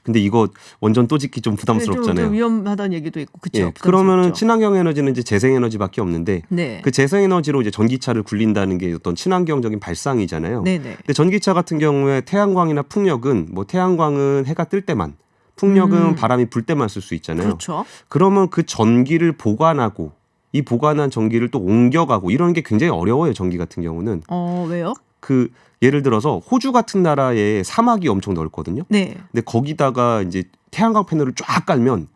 S4: 근데 이거 원전 또 짓기 좀 부담스럽잖아요.
S1: 좀 위험하다는 얘기도 있고, 그렇죠.
S4: 예, 그러면은 친환경 에너지는 이제 재생에너지밖에 없는데,
S1: 네.
S4: 그 재생에너지로 이제 전기차를 굴린다는 게 어떤 친환경적인 발상이잖아요.
S1: 네네.
S4: 근데 전기차 같은 경우에 태양광이나 풍력은 뭐 태양광은 해가 뜰 때만, 풍력은 바람이 불 때만 쓸 수 있잖아요.
S1: 그렇죠.
S4: 그러면 그 전기를 보관하고 이 보관한 전기를 또 옮겨가고 이런 게 굉장히 어려워요. 전기 같은 경우는.
S1: 왜요?
S4: 그 예를 들어서 호주 같은 나라에 사막이 엄청 넓거든요.
S1: 네.
S4: 근데 거기다가 이제 태양광 패널을 쫙 깔면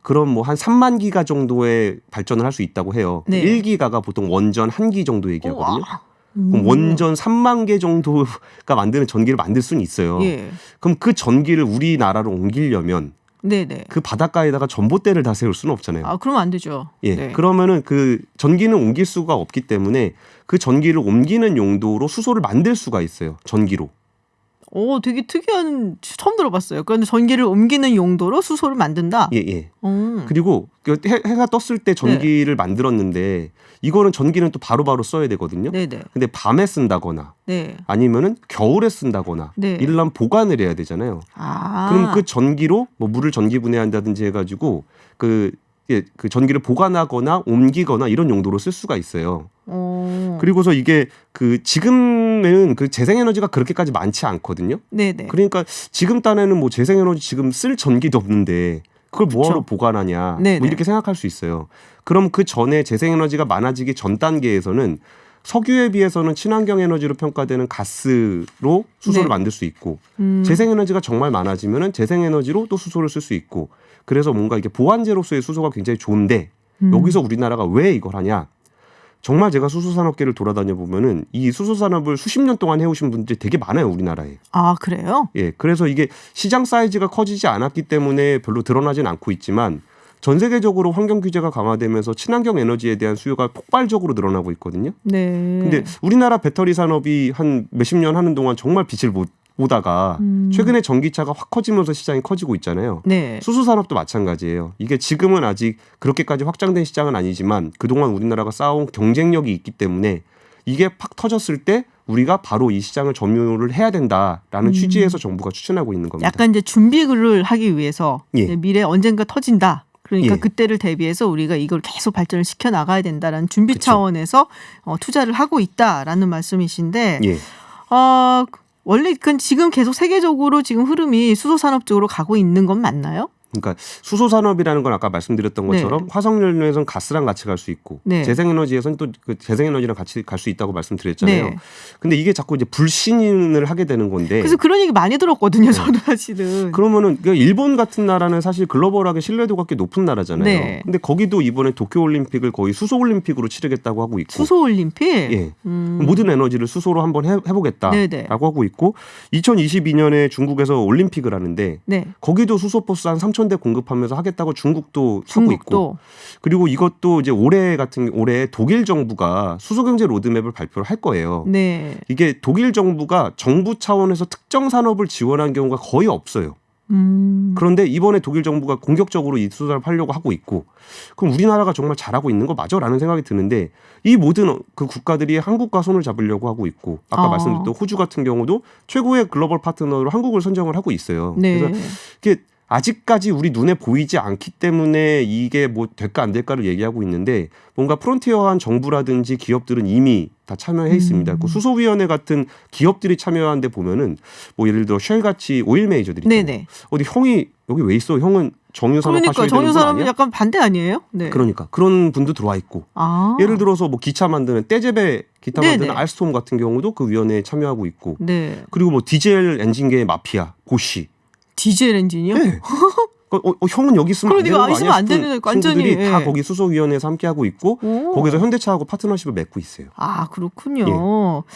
S4: 그럼 뭐 한 3만 기가 정도의 발전을 할 수 있다고 해요.
S1: 네.
S4: 1기가가 보통 원전 1기 정도 얘기하거든요.
S1: 우와.
S4: 그럼 원전 3만 개 정도가 만드는 전기를 만들 수는 있어요.
S1: 예.
S4: 그럼 그 전기를 우리나라로 옮기려면
S1: 네네.
S4: 그 바닷가에다가 전봇대를 다 세울 수는 없잖아요.
S1: 그러면 안 되죠.
S4: 예.
S1: 네.
S4: 그러면은 그 전기는 옮길 수가 없기 때문에 그 전기를 옮기는 용도로 수소를 만들 수가 있어요. 전기로.
S1: 되게 특이한 처음 들어봤어요. 그런데 전기를 옮기는 용도로 수소를 만든다.
S4: 예, 예.
S1: 음.
S4: 그리고 해가 떴을 때 전기를 만들었는데 이거는 전기는 또 바로바로 써야 되거든요.
S1: 네네.
S4: 근데 밤에 쓴다거나
S1: 네.
S4: 아니면은 겨울에 쓴다거나
S1: 네.
S4: 이러려면 보관을 해야 되잖아요. 그럼 그 전기로 뭐 물을 전기 분해한다든지 해가지고 그 전기를 보관하거나 옮기거나 이런 용도로 쓸 수가 있어요. 그리고서 이게 그 지금은 그 재생에너지가 그렇게까지 많지 않거든요.
S1: 네네.
S4: 그러니까 지금 딴에는 뭐 재생에너지 지금 쓸 전기도 없는데 그걸 뭐하러 보관하냐 뭐 이렇게 생각할 수 있어요. 그럼 그 전에 재생에너지가 많아지기 전 단계에서는 석유에 비해서는 친환경 에너지로 평가되는 가스로 수소를 만들 수 있고 재생에너지가 정말 많아지면은 재생에너지로 또 수소를 쓸 수 있고 그래서 뭔가 이게 보완제로서의 수소가 굉장히 좋은데 여기서 우리나라가 왜 이걸 하냐? 정말 제가 수소산업계를 돌아다녀 보면은 이 수소산업을 수십 년 동안 해오신 분들이 되게 많아요, 우리나라에.
S1: 그래요?
S4: 예, 그래서 이게 시장 사이즈가 커지지 않았기 때문에 별로 드러나진 않고 있지만 전 세계적으로 환경 규제가 강화되면서 친환경 에너지에 대한 수요가 폭발적으로 늘어나고 있거든요.
S1: 네.
S4: 근데 우리나라 배터리 산업이 한 몇십 년 하는 동안 정말 빛을 못 보다가 최근에 전기차가 확 커지면서 시장이 커지고 있잖아요.
S1: 네.
S4: 수소 산업도 마찬가지예요. 이게 지금은 아직 그렇게까지 확장된 시장은 아니지만 그동안 우리나라가 쌓아온 경쟁력이 있기 때문에 이게 팍 터졌을 때 우리가 바로 이 시장을 점유를 해야 된다라는 취지에서 정부가 추진하고 있는 겁니다.
S1: 약간 이제 준비를 하기 위해서
S4: 예.
S1: 미래 언젠가 터진다. 그러니까
S4: 예.
S1: 그때를 대비해서 우리가 이걸 계속 발전을 시켜 나가야 된다라는 준비
S4: 그쵸.
S1: 차원에서 투자를 하고 있다라는 말씀이신데
S4: 예.
S1: 원래 지금 계속 세계적으로 지금 흐름이 수소 산업 쪽으로 가고 있는 건 맞나요?
S4: 그러니까 수소 산업이라는 건 아까 말씀드렸던 것처럼 화석연료에서는 가스랑 같이 갈 수 있고 재생에너지에서는 또 그 재생에너지랑 같이 갈 수 있다고 말씀드렸잖아요.
S1: 네.
S4: 근데 이게 자꾸 이제 불신을 하게 되는 건데.
S1: 그래서 그런 얘기 많이 들었거든요. 저도 사실은.
S4: 그러면은 일본 같은 나라는 사실 글로벌하게 신뢰도가 꽤 높은 나라잖아요.
S1: 네.
S4: 근데 거기도 이번에 도쿄 올림픽을 거의 수소 올림픽으로 치르겠다고 하고 있고.
S1: 수소 올림픽?
S4: 예. 모든 에너지를 수소로 한번 해보겠다라고 하고 있고 2022년에 중국에서 올림픽을 하는데 거기도 수소 버스 한 3,000대 공급하면서 하겠다고 중국도 하고 있고 그리고 이것도 이제 올해 독일 정부가 수소 경제 로드맵을 발표를 할 거예요.
S1: 네.
S4: 이게 독일 정부가 정부 차원에서 특정 산업을 지원한 경우가 거의 없어요. 그런데 이번에 독일 정부가 공격적으로 이 수소를 하려고 하고 있고 그럼 우리나라가 정말 잘하고 있는 거 맞아라는 생각이 드는데 이 모든 그 국가들이 한국과 손을 잡으려고 하고 있고 아까 말씀드렸던 호주 같은 경우도 최고의 글로벌 파트너로 한국을 선정을 하고 있어요.
S1: 네.
S4: 그래서 이게 아직까지 우리 눈에 보이지 않기 때문에 이게 뭐 될까 안 될까를 얘기하고 있는데 뭔가 프론티어한 정부라든지 기업들은 이미 다 참여해 있습니다. 그 수소위원회 같은 기업들이 참여한 데 보면은 뭐 예를 들어 쉘 같이 오일 메이저들이 있잖아요. 어디 형이 여기 왜 있어? 형은 정유산업 하셔야 되는 거 아니야?
S1: 정유산업은 약간 반대 아니에요? 네.
S4: 그러니까 그런 분도 들어와 있고 예를 들어서 뭐 기차 만드는 떼제베 기타 만드는 알스톰 같은 경우도 그 위원회에 참여하고 있고 그리고 뭐 디젤 엔진계의 마피아 고시
S1: 디젤 엔진이요?
S4: 네. 형은 여기 있으면 안 되는 거 아니야?
S1: 안 되는
S4: 완전히 다 거기 수소위원회에서 함께하고 있고 거기서 현대차하고 파트너십을 맺고 있어요.
S1: 그렇군요.
S4: 예.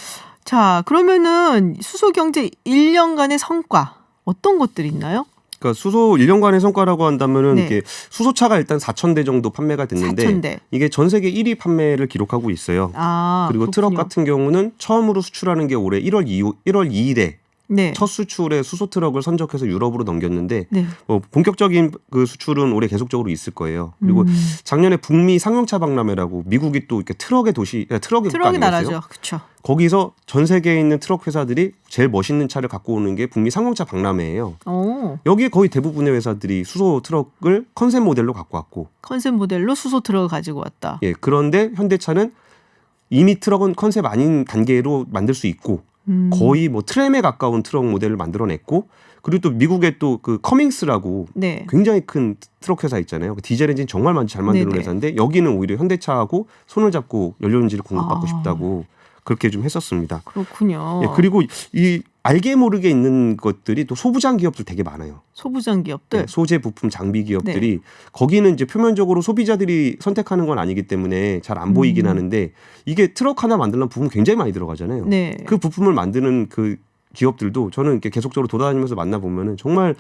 S1: 자, 그러면은 수소경제 1년간의 성과 어떤 것들이 있나요?
S4: 그러니까 수소 1년간의 성과라고 한다면은 이게 수소차가 일단 4,000대 정도 판매가 됐는데
S1: 4,000대.
S4: 이게 전 세계 1위 판매를 기록하고 있어요. 그리고
S1: 그렇군요.
S4: 트럭 같은 경우는 처음으로 수출하는 게 올해 1월 2일에 첫 수출에 수소 트럭을 선적해서 유럽으로 넘겼는데 뭐 본격적인 그 수출은 올해 계속적으로 있을 거예요. 그리고 작년에 북미 상용차 박람회라고 미국이 또 이렇게 트럭의 국가 아니겠어요?
S1: 나라죠. 그렇죠.
S4: 거기서 전 세계에 있는 트럭 회사들이 제일 멋있는 차를 갖고 오는 게 북미 상용차 박람회예요. 여기에 거의 대부분의 회사들이 수소 트럭을 컨셉 모델로 갖고 왔고
S1: 컨셉 모델로 수소 트럭을 가지고 왔다.
S4: 예, 그런데 현대차는 이미 트럭은 컨셉 아닌 단계로 만들 수 있고 거의 뭐 트램에 가까운 트럭 모델을 만들어냈고 그리고 또 미국의 또 그 커밍스라고
S1: 네.
S4: 굉장히 큰 트럭 회사 있잖아요. 디젤 엔진 정말 잘 만드는
S1: 네네.
S4: 회사인데 여기는 오히려 현대차하고 손을 잡고 연료인지를 공급받고
S1: 아.
S4: 싶다고 그렇게 좀 했었습니다.
S1: 그렇군요.
S4: 예, 그리고 이 알게 모르게 있는 것들이 또 소부장 기업들 되게 많아요.
S1: 소부장 기업들.
S4: 네, 소재 부품 장비 기업들이 거기는 이제 표면적으로 소비자들이 선택하는 건 아니기 때문에 잘 안 보이긴 하는데 이게 트럭 하나 만들려면 부품 굉장히 많이 들어가잖아요.
S1: 네.
S4: 그 부품을 만드는 그 기업들도 저는 이렇게 계속적으로 돌아다니면서 만나보면은 정말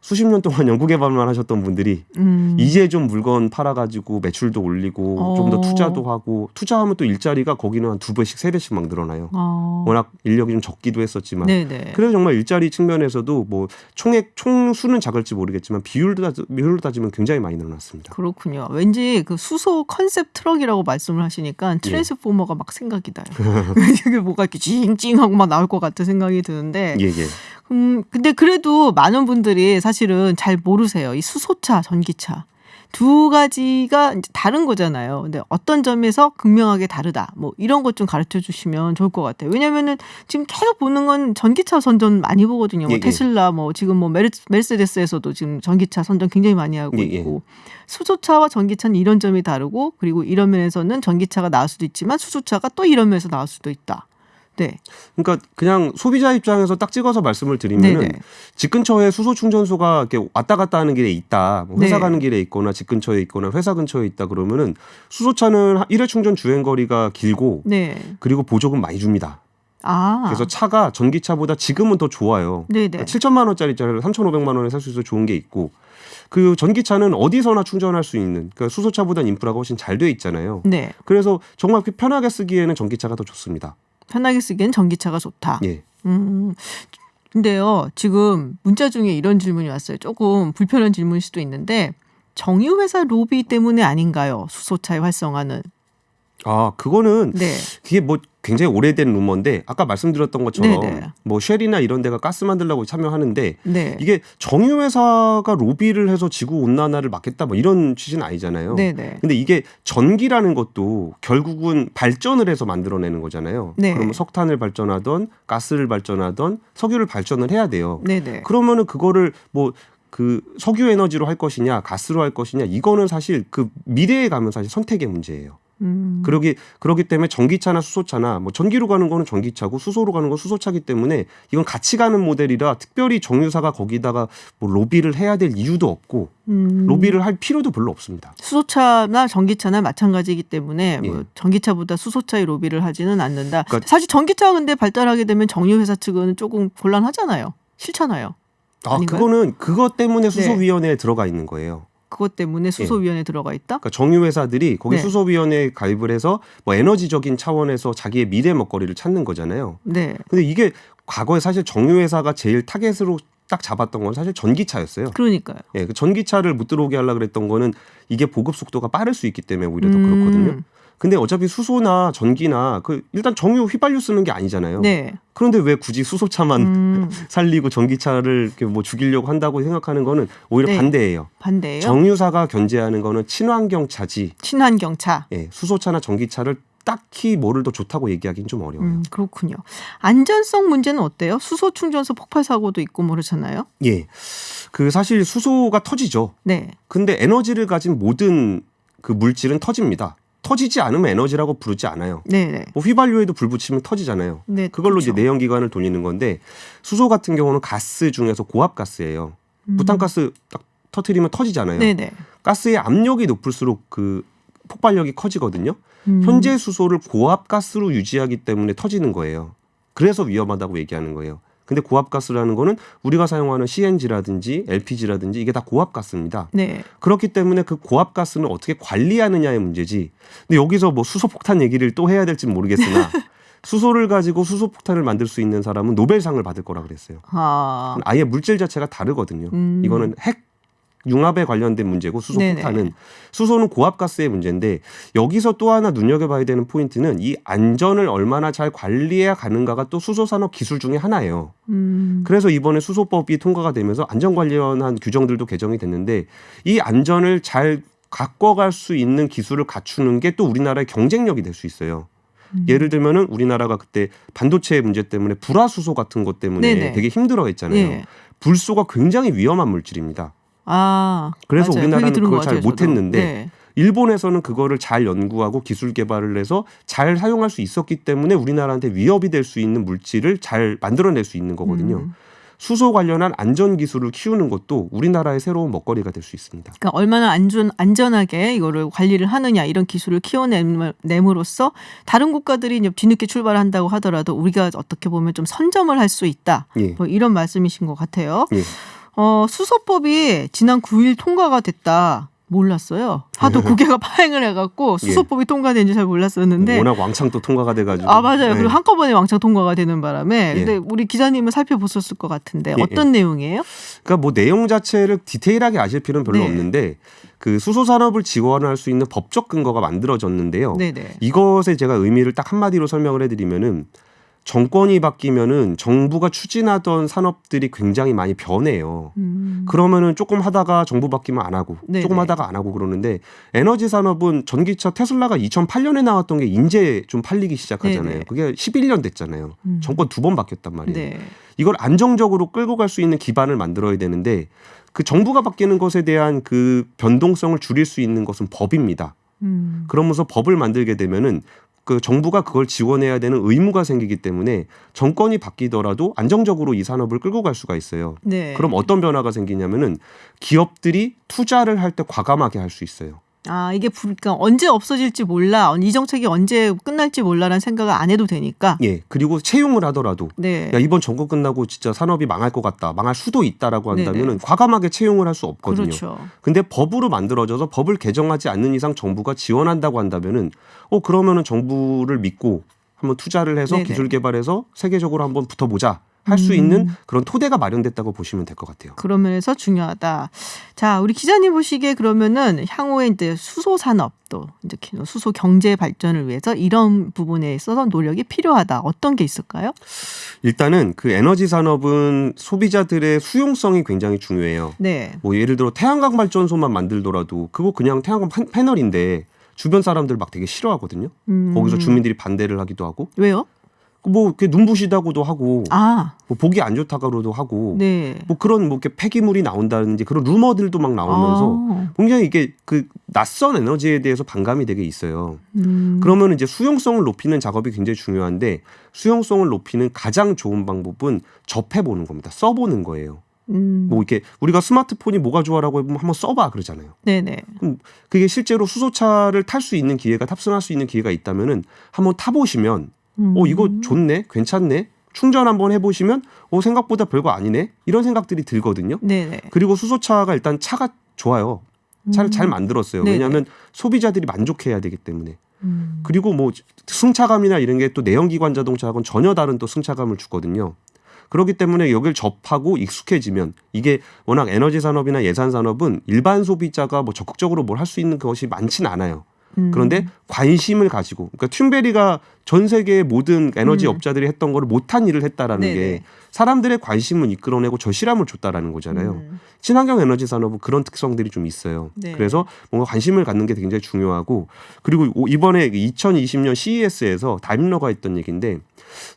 S4: 수십 년 동안 연구개발만 하셨던 분들이 이제 좀 물건 팔아가지고 매출도 올리고 좀 더 투자도 하고 투자하면 또 일자리가 거기는 한 2배씩 3배씩 막 늘어나요. 워낙 인력이 좀 적기도 했었지만
S1: 네네.
S4: 그래서 정말 일자리 측면에서도 뭐 총수는 작을지 모르겠지만 비율로 따지면 굉장히 많이 늘어났습니다.
S1: 그렇군요. 왠지 그 수소 컨셉 트럭이라고 말씀을 하시니까 트랜스포머가 막 생각이 나요. 이게 뭐가 이렇게 찡찡하고 막 나올 것 같은 생각이 드는데
S4: 예.
S1: 근데 그래도 많은 분들이 사실은 잘 모르세요. 이 수소차, 전기차. 두 가지가 이제 다른 거잖아요. 근데 어떤 점에서 극명하게 다르다. 뭐 이런 것 좀 가르쳐 주시면 좋을 것 같아요. 왜냐면은 지금 계속 보는 건 전기차 선전 많이 보거든요. 뭐 테슬라, 뭐 지금 뭐 메르세데스에서도 지금 전기차 선전 굉장히 많이 하고 있고. 수소차와 전기차는 이런 점이 다르고 그리고 이런 면에서는 전기차가 나을 수도 있지만 수소차가 또 이런 면에서 나올 수도 있다. 네.
S4: 그러니까 그냥 소비자 입장에서 딱 찍어서 말씀을 드리면은
S1: 네네.
S4: 집 근처에 수소 충전소가 이렇게 왔다 갔다 하는 길에 있다. 뭐 회사
S1: 네.
S4: 가는 길에 있거나 집 근처에 있거나 회사 근처에 있다 그러면은 수소차는 1회 충전 주행 거리가 길고
S1: 네.
S4: 그리고 보조금 많이 줍니다.
S1: 아.
S4: 그래서 차가 전기차보다 지금은 더 좋아요.
S1: 네네.
S4: 7천만 원짜리 차를 3,500만 원에 살 수 있어서 좋은 게 있고 그 전기차는 어디서나 충전할 수 있는 그러니까 수소차보다 인프라가 훨씬 잘 돼 있잖아요.
S1: 네.
S4: 그래서 정말 편하게 쓰기에는 전기차가 더 좋습니다.
S1: 편하게 쓰기엔 전기차가 좋다.
S4: 예.
S1: 근데요, 지금 문자 중에 이런 질문이 왔어요. 조금 불편한 질문일 수도 있는데 정유회사 로비 때문에 아닌가요? 수소차의 활성화는.
S4: 아, 그거는
S1: 네.
S4: 그게 뭐 굉장히 오래된 루머인데 아까 말씀드렸던 것처럼
S1: 네네.
S4: 뭐 쉘이나 이런 데가 가스 만들려고 참여하는데
S1: 네.
S4: 이게 정유회사가 로비를 해서 지구 온난화를 막겠다 뭐 이런 취지는 아니잖아요.
S1: 네네.
S4: 근데 이게 전기라는 것도 결국은 발전을 해서 만들어내는 거잖아요.
S1: 네.
S4: 그러면 석탄을 발전하던 가스를 발전하던 석유를 발전을 해야 돼요.
S1: 네네.
S4: 그러면은 그거를 뭐 그 석유 에너지로 할 것이냐 가스로 할 것이냐 이거는 사실 그 미래에 가면 사실 선택의 문제예요. 그러기 때문에 전기차나 수소차나 뭐 전기로 가는 거는 전기차고 수소로 가는 건 수소차기 때문에 이건 같이 가는 모델이라 특별히 정유사가 거기다가 뭐 로비를 해야 될 이유도 없고 로비를 할 필요도 별로 없습니다.
S1: 수소차나 전기차나 마찬가지이기 때문에 뭐
S4: 예.
S1: 전기차보다 수소차에 로비를 하지는 않는다.
S4: 그러니까
S1: 사실 전기차가 근데 발달하게 되면 정유회사 측은 조금 곤란하잖아요. 싫잖아요. 아닌가요?
S4: 그거는 그것 때문에
S1: 네.
S4: 수소위원회에 들어가 있는 거예요.
S1: 그것 때문에 수소위원회에 들어가 있다?
S4: 그러니까 정유회사들이 거기
S1: 네.
S4: 수소위원회에 가입을 해서 뭐 에너지적인 차원에서 자기의 미래 먹거리를 찾는 거잖아요.
S1: 네.
S4: 근데 이게 과거에 사실 정유회사가 제일 타겟으로 딱 잡았던 건 사실 전기차였어요.
S1: 그러니까요.
S4: 예, 그 전기차를 못 들어오게 하려고 그랬던 거는 이게 보급 속도가 빠를 수 있기 때문에 오히려 더 그렇거든요. 근데 어차피 수소나 전기나 그 일단 정유 휘발유 쓰는 게 아니잖아요.
S1: 네.
S4: 그런데 왜 굳이 수소차만 살리고 전기차를 이렇게 뭐 죽이려고 한다고 생각하는 거는 오히려
S1: 네.
S4: 반대예요.
S1: 반대예요.
S4: 정유사가 견제하는 거는 친환경차지.
S1: 친환경차.
S4: 예, 수소차나 전기차를 딱히 뭐를 더 좋다고 얘기하기는 좀 어려워요.
S1: 그렇군요. 안전성 문제는 어때요? 수소 충전소 폭발 사고도 있고 모르잖아요.
S4: 예, 그 사실 수소가 터지죠.
S1: 네.
S4: 근데 에너지를 가진 모든 그 물질은 터집니다. 터지지 않으면 에너지라고 부르지 않아요.
S1: 네.
S4: 뭐 휘발유에도 불 붙이면 터지잖아요.
S1: 네.
S4: 그걸로
S1: 그렇죠.
S4: 이제 내연기관을 돌리는 건데 수소 같은 경우는 가스 중에서 고압가스예요. 부탄가스 딱 터트리면 터지잖아요.
S1: 네네.
S4: 가스의 압력이 높을수록 그 폭발력이 커지거든요. 현재 수소를 고압가스로 유지하기 때문에 터지는 거예요. 그래서 위험하다고 얘기하는 거예요. 근데 고압가스라는 거는 우리가 사용하는 CNG라든지 LPG라든지 이게 다 고압가스입니다.
S1: 네.
S4: 그렇기 때문에 그 고압가스는 어떻게 관리하느냐의 문제지. 근데 여기서 뭐 수소폭탄 얘기를 또 해야 될지 모르겠으나 수소를 가지고 수소폭탄을 만들 수 있는 사람은 노벨상을 받을 거라 그랬어요. 아예 물질 자체가 다르거든요. 이거는 핵 융합에 관련된 문제고 수소폭탄은
S1: 네네.
S4: 수소는 고압가스의 문제인데 여기서 또 하나 눈여겨봐야 되는 포인트는 이 안전을 얼마나 잘 관리해야 가는가가 또 수소산업 기술 중에 하나예요. 그래서 이번에 수소법이 통과가 되면서 안전관련한 규정들도 개정이 됐는데 이 안전을 잘 가꿔갈 수 있는 기술을 갖추는 게 또 우리나라의 경쟁력이 될 수 있어요. 예를 들면은 우리나라가 그때 반도체 문제 때문에 불화수소 같은 것 때문에
S1: 네네.
S4: 되게 힘들어했잖아요.
S1: 예.
S4: 불소가 굉장히 위험한 물질입니다.
S1: 아,
S4: 그래서
S1: 맞아요.
S4: 우리나라는
S1: 그 얘기 들은
S4: 그걸
S1: 것
S4: 잘
S1: 같아요, 저도.
S4: 못했는데
S1: 네.
S4: 일본에서는 그거를 잘 연구하고 기술 개발을 해서 잘 사용할 수 있었기 때문에 우리나라한테 위협이 될 수 있는 물질을 잘 만들어낼 수 있는 거거든요. 수소 관련한 안전 기술을 키우는 것도 우리나라의 새로운 먹거리가 될 수 있습니다.
S1: 그러니까 얼마나 안전하게 이거를 관리를 하느냐 이런 기술을 키워냄으로써 다른 국가들이 이제 뒤늦게 출발한다고 하더라도 우리가 어떻게 보면 좀 선점을 할 수 있다.
S4: 예.
S1: 뭐 이런 말씀이신 것 같아요.
S4: 예.
S1: 수소법이 지난 9일 통과가 됐다. 몰랐어요. 하도 국회가 파행을 해갖고 수소법이 통과된지 잘 몰랐었는데.
S4: 워낙 왕창 또 통과가 돼가지고.
S1: 아 맞아요.
S4: 네.
S1: 그리고 한꺼번에 왕창 통과가 되는 바람에.
S4: 예.
S1: 근데 우리 기자님은 살펴보셨을 것 같은데
S4: 예,
S1: 어떤 내용이에요?
S4: 그러니까 뭐 내용 자체를 디테일하게 아실 필요는 별로
S1: 네.
S4: 없는데 그 수소 산업을 지원할 수 있는 법적 근거가 만들어졌는데요.
S1: 네네.
S4: 이것에 제가 의미를 딱 한마디로 설명을 해드리면은 정권이 바뀌면은 정부가 추진하던 산업들이 굉장히 많이 변해요. 그러면은 조금 하다가 정부 바뀌면 안 하고
S1: 네네.
S4: 조금 하다가 안 하고 그러는데 에너지 산업은 전기차 테슬라가 2008년에 나왔던 게 이제 좀 팔리기 시작하잖아요.
S1: 네네.
S4: 그게 11년 됐잖아요. 정권 2번 바뀌었단 말이에요.
S1: 네.
S4: 이걸 안정적으로 끌고 갈 수 있는 기반을 만들어야 되는데 그 정부가 바뀌는 것에 대한 그 변동성을 줄일 수 있는 것은 법입니다. 그러면서 법을 만들게 되면은 그 정부가 그걸 지원해야 되는 의무가 생기기 때문에 정권이 바뀌더라도 안정적으로 이 산업을 끌고 갈 수가 있어요.
S1: 네.
S4: 그럼 어떤 변화가 생기냐면은 기업들이 투자를 할 때 과감하게 할 수 있어요.
S1: 아 이게 그러니까 언제 없어질지 몰라. 이 정책이 언제 끝날지 몰라라는 생각을 안 해도 되니까.
S4: 예. 그리고 채용을 하더라도
S1: 네.
S4: 야 이번 정권 끝나고 진짜 산업이 망할 것 같다. 망할 수도 있다라고 한다면은
S1: 네네.
S4: 과감하게 채용을 할 수 없거든요.
S1: 그렇죠.
S4: 근데 법으로 만들어져서 법을 개정하지 않는 이상 정부가 지원한다고 한다면은 그러면은 정부를 믿고 한번 투자를 해서
S1: 네네.
S4: 기술 개발해서 세계적으로 한번 붙어보자 할 수 있는 그런 토대가 마련됐다고 보시면 될 것 같아요.
S1: 그런 면에서 중요하다. 자, 우리 기자님 보시기에 그러면은 향후에 이제 수소 산업도 이제 수소 경제 발전을 위해서 이런 부분에 있어서 노력이 필요하다. 어떤 게 있을까요?
S4: 일단은 그 에너지 산업은 소비자들의 수용성이 굉장히 중요해요.
S1: 네.
S4: 뭐 예를 들어 태양광 발전소만 만들더라도 그거 그냥 태양광 패널인데 주변 사람들 막 되게 싫어하거든요. 거기서 주민들이 반대를 하기도 하고.
S1: 왜요?
S4: 뭐 이렇게 눈부시다고도 하고,
S1: 아,
S4: 뭐 보기 안 좋다고도 하고,
S1: 네.
S4: 뭐 그런 뭐 이렇게 폐기물이 나온다든지 그런 루머들도 막 나오면서
S1: 아.
S4: 굉장히 이게 그 낯선 에너지에 대해서 반감이 되게 있어요. 그러면 이제 수용성을 높이는 작업이 굉장히 중요한데 수용성을 높이는 가장 좋은 방법은 접해보는 겁니다. 써보는 거예요. 뭐 이렇게 우리가 스마트폰이 뭐가 좋아라고 해보면 한번 써봐 그러잖아요.
S1: 네네.
S4: 그럼 그게 실제로 수소차를 탈 수 있는 기회가 탑승할 수 있는 기회가 있다면은 한번 타보시면 이거 좋네, 괜찮네. 충전 한번 해보시면 생각보다 별거 아니네. 이런 생각들이 들거든요.
S1: 네네.
S4: 그리고 수소차가 일단 차가 좋아요. 차를 잘 만들었어요.
S1: 네네.
S4: 왜냐하면 소비자들이 만족해야 되기 때문에. 그리고 뭐 승차감이나 이런 게 또 내연기관 자동차하고는 전혀 다른 또 승차감을 주거든요. 그렇기 때문에 여길 접하고 익숙해지면 이게 워낙 에너지 산업이나 예산 산업은 일반 소비자가 뭐 적극적으로 뭘 할 수 있는 것이 많지는 않아요. 그런데 관심을 가지고 그러니까 튠베리가 전 세계의 모든 에너지 업자들이 했던 거를 못한 일을 했다라는
S1: 네네.
S4: 게 사람들의 관심을 이끌어내고 절실함을 줬다라는 거잖아요. 친환경 에너지 산업은 그런 특성들이 좀 있어요.
S1: 네.
S4: 그래서 뭔가 관심을 갖는 게 굉장히 중요하고 그리고 이번에 2020년 CES에서 다임러가 했던 얘기인데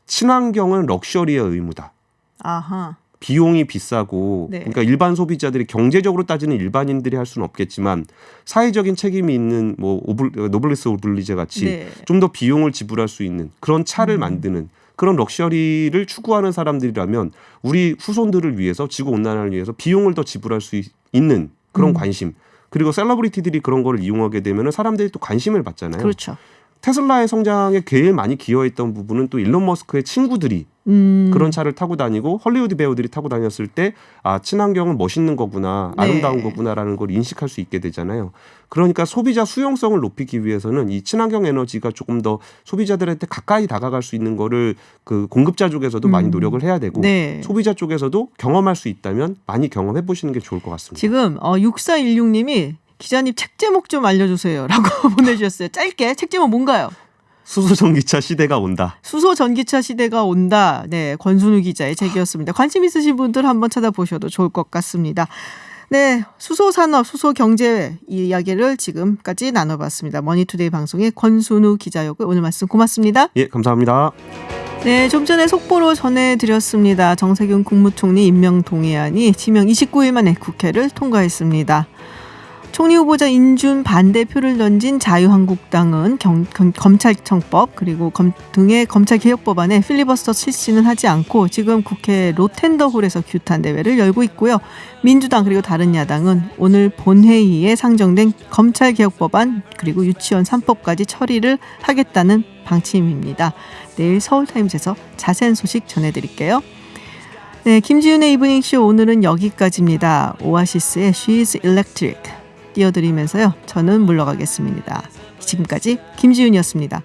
S4: 친환경은 럭셔리의 의무다.
S1: 아하.
S4: 비용이 비싸고
S1: 네.
S4: 그러니까 일반 소비자들이 경제적으로 따지는 일반인들이 할 수는 없겠지만 사회적인 책임이 있는 뭐 노블리스 오블리제 같이
S1: 네.
S4: 좀 더 비용을 지불할 수 있는 그런 차를 만드는 그런 럭셔리를 추구하는 사람들이라면 우리 후손들을 위해서 지구 온난화를 위해서 비용을 더 지불할 수 있는 그런 관심 그리고 셀러브리티들이 그런 거를 이용하게 되면 사람들이 또 관심을 받잖아요.
S1: 그렇죠.
S4: 테슬라의 성장에 제일 많이 기여했던 부분은 또 일론 머스크의 친구들이 그런 차를 타고 다니고 헐리우드 배우들이 타고 다녔을 때 친환경은 멋있는 거구나
S1: 네.
S4: 아름다운 거구나라는 걸 인식할 수 있게 되잖아요. 그러니까 소비자 수용성을 높이기 위해서는 이 친환경 에너지가 조금 더 소비자들한테 가까이 다가갈 수 있는 거를 그 공급자 쪽에서도 많이 노력을 해야 되고
S1: 네.
S4: 소비자 쪽에서도 경험할 수 있다면 많이 경험해 보시는 게 좋을 것 같습니다.
S1: 지금 6416님이 기자님 책 제목 좀 알려주세요라고 보내주셨어요. 짧게 책 제목 뭔가요?
S4: 수소전기차 시대가 온다.
S1: 수소 전기차 시대가 온다. 네, 권순우 기자의 책이었습니다. 관심 있으신 분들 한번 찾아보셔도 좋을 것 같습니다. 네, 수소산업, 수소경제 이야기를 지금까지 나눠봤습니다. 머니투데이 방송의 권순우 기자였고요. 오늘 말씀 고맙습니다.
S4: 예, 감사합니다.
S1: 네, 좀 전에 속보로 전해드렸습니다. 정세균 국무총리 임명 동의안이 지명 29일 만에 국회를 통과했습니다. 총리 후보자 인준 반대표를 던진 자유한국당은 검찰청법 그리고 등의 검찰개혁법안에 필리버스터 실시는 하지 않고 지금 국회 로텐더홀에서 규탄 대회를 열고 있고요. 민주당 그리고 다른 야당은 오늘 본회의에 상정된 검찰개혁법안 그리고 유치원 3법까지 처리를 하겠다는 방침입니다. 내일 서울타임즈에서 자세한 소식 전해드릴게요. 네, 김지윤의 이브닝쇼 오늘은 여기까지입니다. 오아시스의 She's Electric 띄워드리면서요. 저는 물러가겠습니다. 지금까지 김지윤이었습니다.